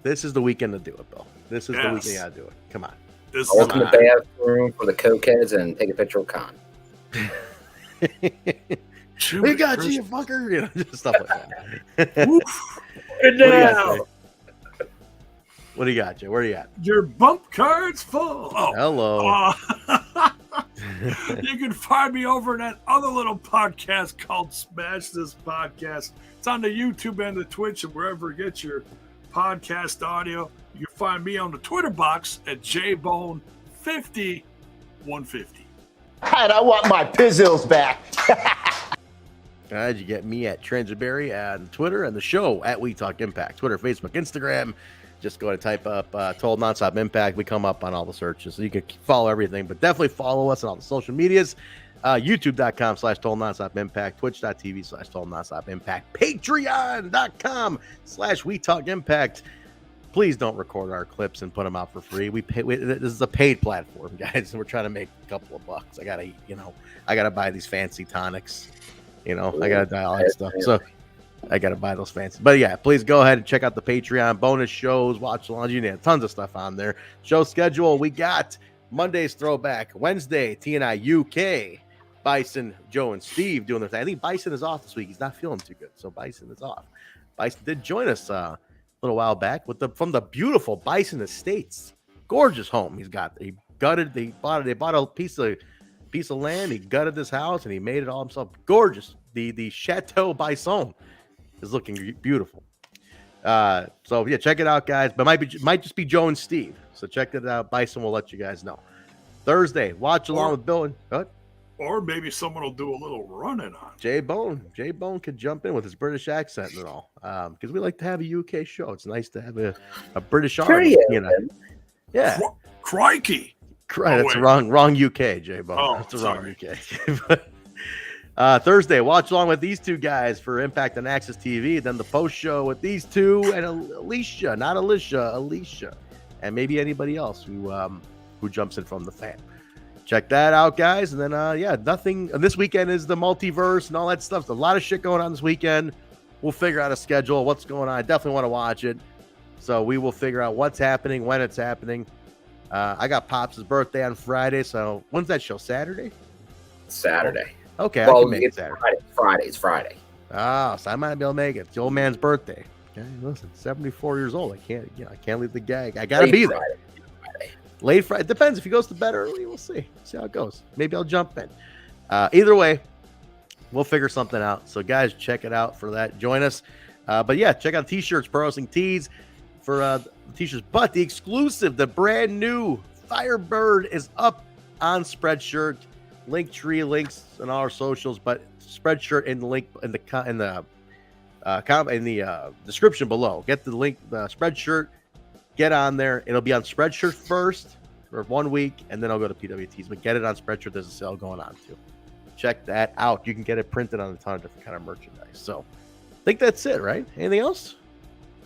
This is the weekend to do it, Bill. This is the weekend you got to do it. Come on. I'll open the bathroom for the cokeheads and take a picture of Con. We got you fucker. Just stuff like that. Good now. What do you got, Joe? Where are you at? Your bump card's full. Oh, hello. You can find me over in that other little podcast called Smash This Podcast. It's on the YouTube and the Twitch and wherever you get your podcast audio. You can find me on the Twitter box at jbone50150. And I want my pizzles back. Guys, you get me at Transberry on Twitter and the show at We Talk Impact. Twitter, Facebook, Instagram. Just go and type up Total Nonstop Impact. We come up on all the searches, so you can follow everything. But definitely follow us on all the social medias. YouTube.com/Total Nonstop Impact. Twitch.tv/Total Nonstop Impact. Patreon.com/We Talk Impact. Please don't record our clips and put them out for free. This is a paid platform, guys. We're trying to make a couple of bucks. I gotta buy these fancy tonics. I gotta buy all that stuff. So I gotta buy those fancy. But yeah, please go ahead and check out the Patreon bonus shows, watch along. You need tons of stuff on there. Show schedule: we got Monday's Throwback, Wednesday TNI UK, Bison, Joe, and Steve doing their thing. I think Bison is off this week. He's not feeling too good, so Bison is off. Bison did join us a little while back from the beautiful Bison Estates, gorgeous home he's got. They bought a piece of land. He gutted this house and he made it all himself. Gorgeous. The Chateau Bison is looking beautiful. So yeah, check it out, guys. But might just be Joe and Steve. So check it out. Bison will let you guys know. Thursday, watch along with Bill and what? Or maybe someone will do a little running on. J Bone could jump in with his British accent and all, because we like to have a UK show. It's nice to have a British audience, Yeah. Crikey. That's the wrong UK, J Bone. Oh, that's the wrong UK. Thursday, watch along with these two guys for Impact on Access TV. Then the post show with these two and Alicia, and maybe anybody else who jumps in from the fan. Check that out, guys. And then, nothing. This weekend is the multiverse and all that stuff. There's a lot of shit going on this weekend. We'll figure out a schedule, what's going on. I definitely want to watch it. So we will figure out what's happening, when it's happening. I got Pops' birthday on Friday. So when's that show? Saturday? Saturday. Okay. Well, I can make it Saturday. It's Friday. Oh, so I might be able to make it. It's the old man's birthday. Okay, listen, 74 years old. I can't leave the gag. I gotta be there. Late Friday. It depends. If he goes to bed early, we'll see. See how it goes. Maybe I'll jump in. Either way, we'll figure something out. So, guys, check it out for that. Join us. But yeah, check out T-shirts, Pro Wrestling Tees for the T-shirts. But the exclusive, the brand new Firebird is up on Spreadshirt. Linktree links on all our socials, but Spreadshirt in the link in the description below. Get the link, the Spreadshirt. Get on there. It'll be on Spreadshirt first for 1 week, and then I'll go to PWTs. But get it on Spreadshirt. There's a sale going on too. Check that out. You can get it printed on a ton of different kind of merchandise. So I think that's it, right? Anything else?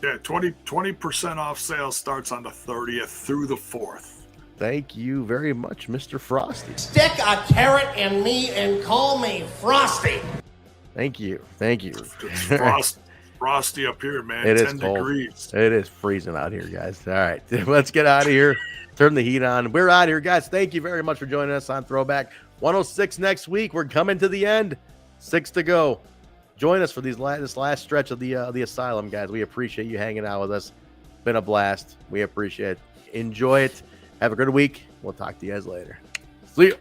Yeah, 20% off sale starts on the 30th through the 4th. Thank you very much, Mr. Frosty. Stick a carrot in me and call me Frosty. Thank you. It's frosty up here, man. It 10 is cold. degrees. It is freezing out here, guys. All right, let's get out of here. Turn the heat on. We're out of here, guys. Thank you very much for joining us on Throwback 106 next week. We're coming to the end. 6 to go. Join us for this last stretch of the Asylum, guys. We appreciate you hanging out with us. Been a blast. We appreciate it. Enjoy it. Have a good week. We'll talk to you guys later. See you.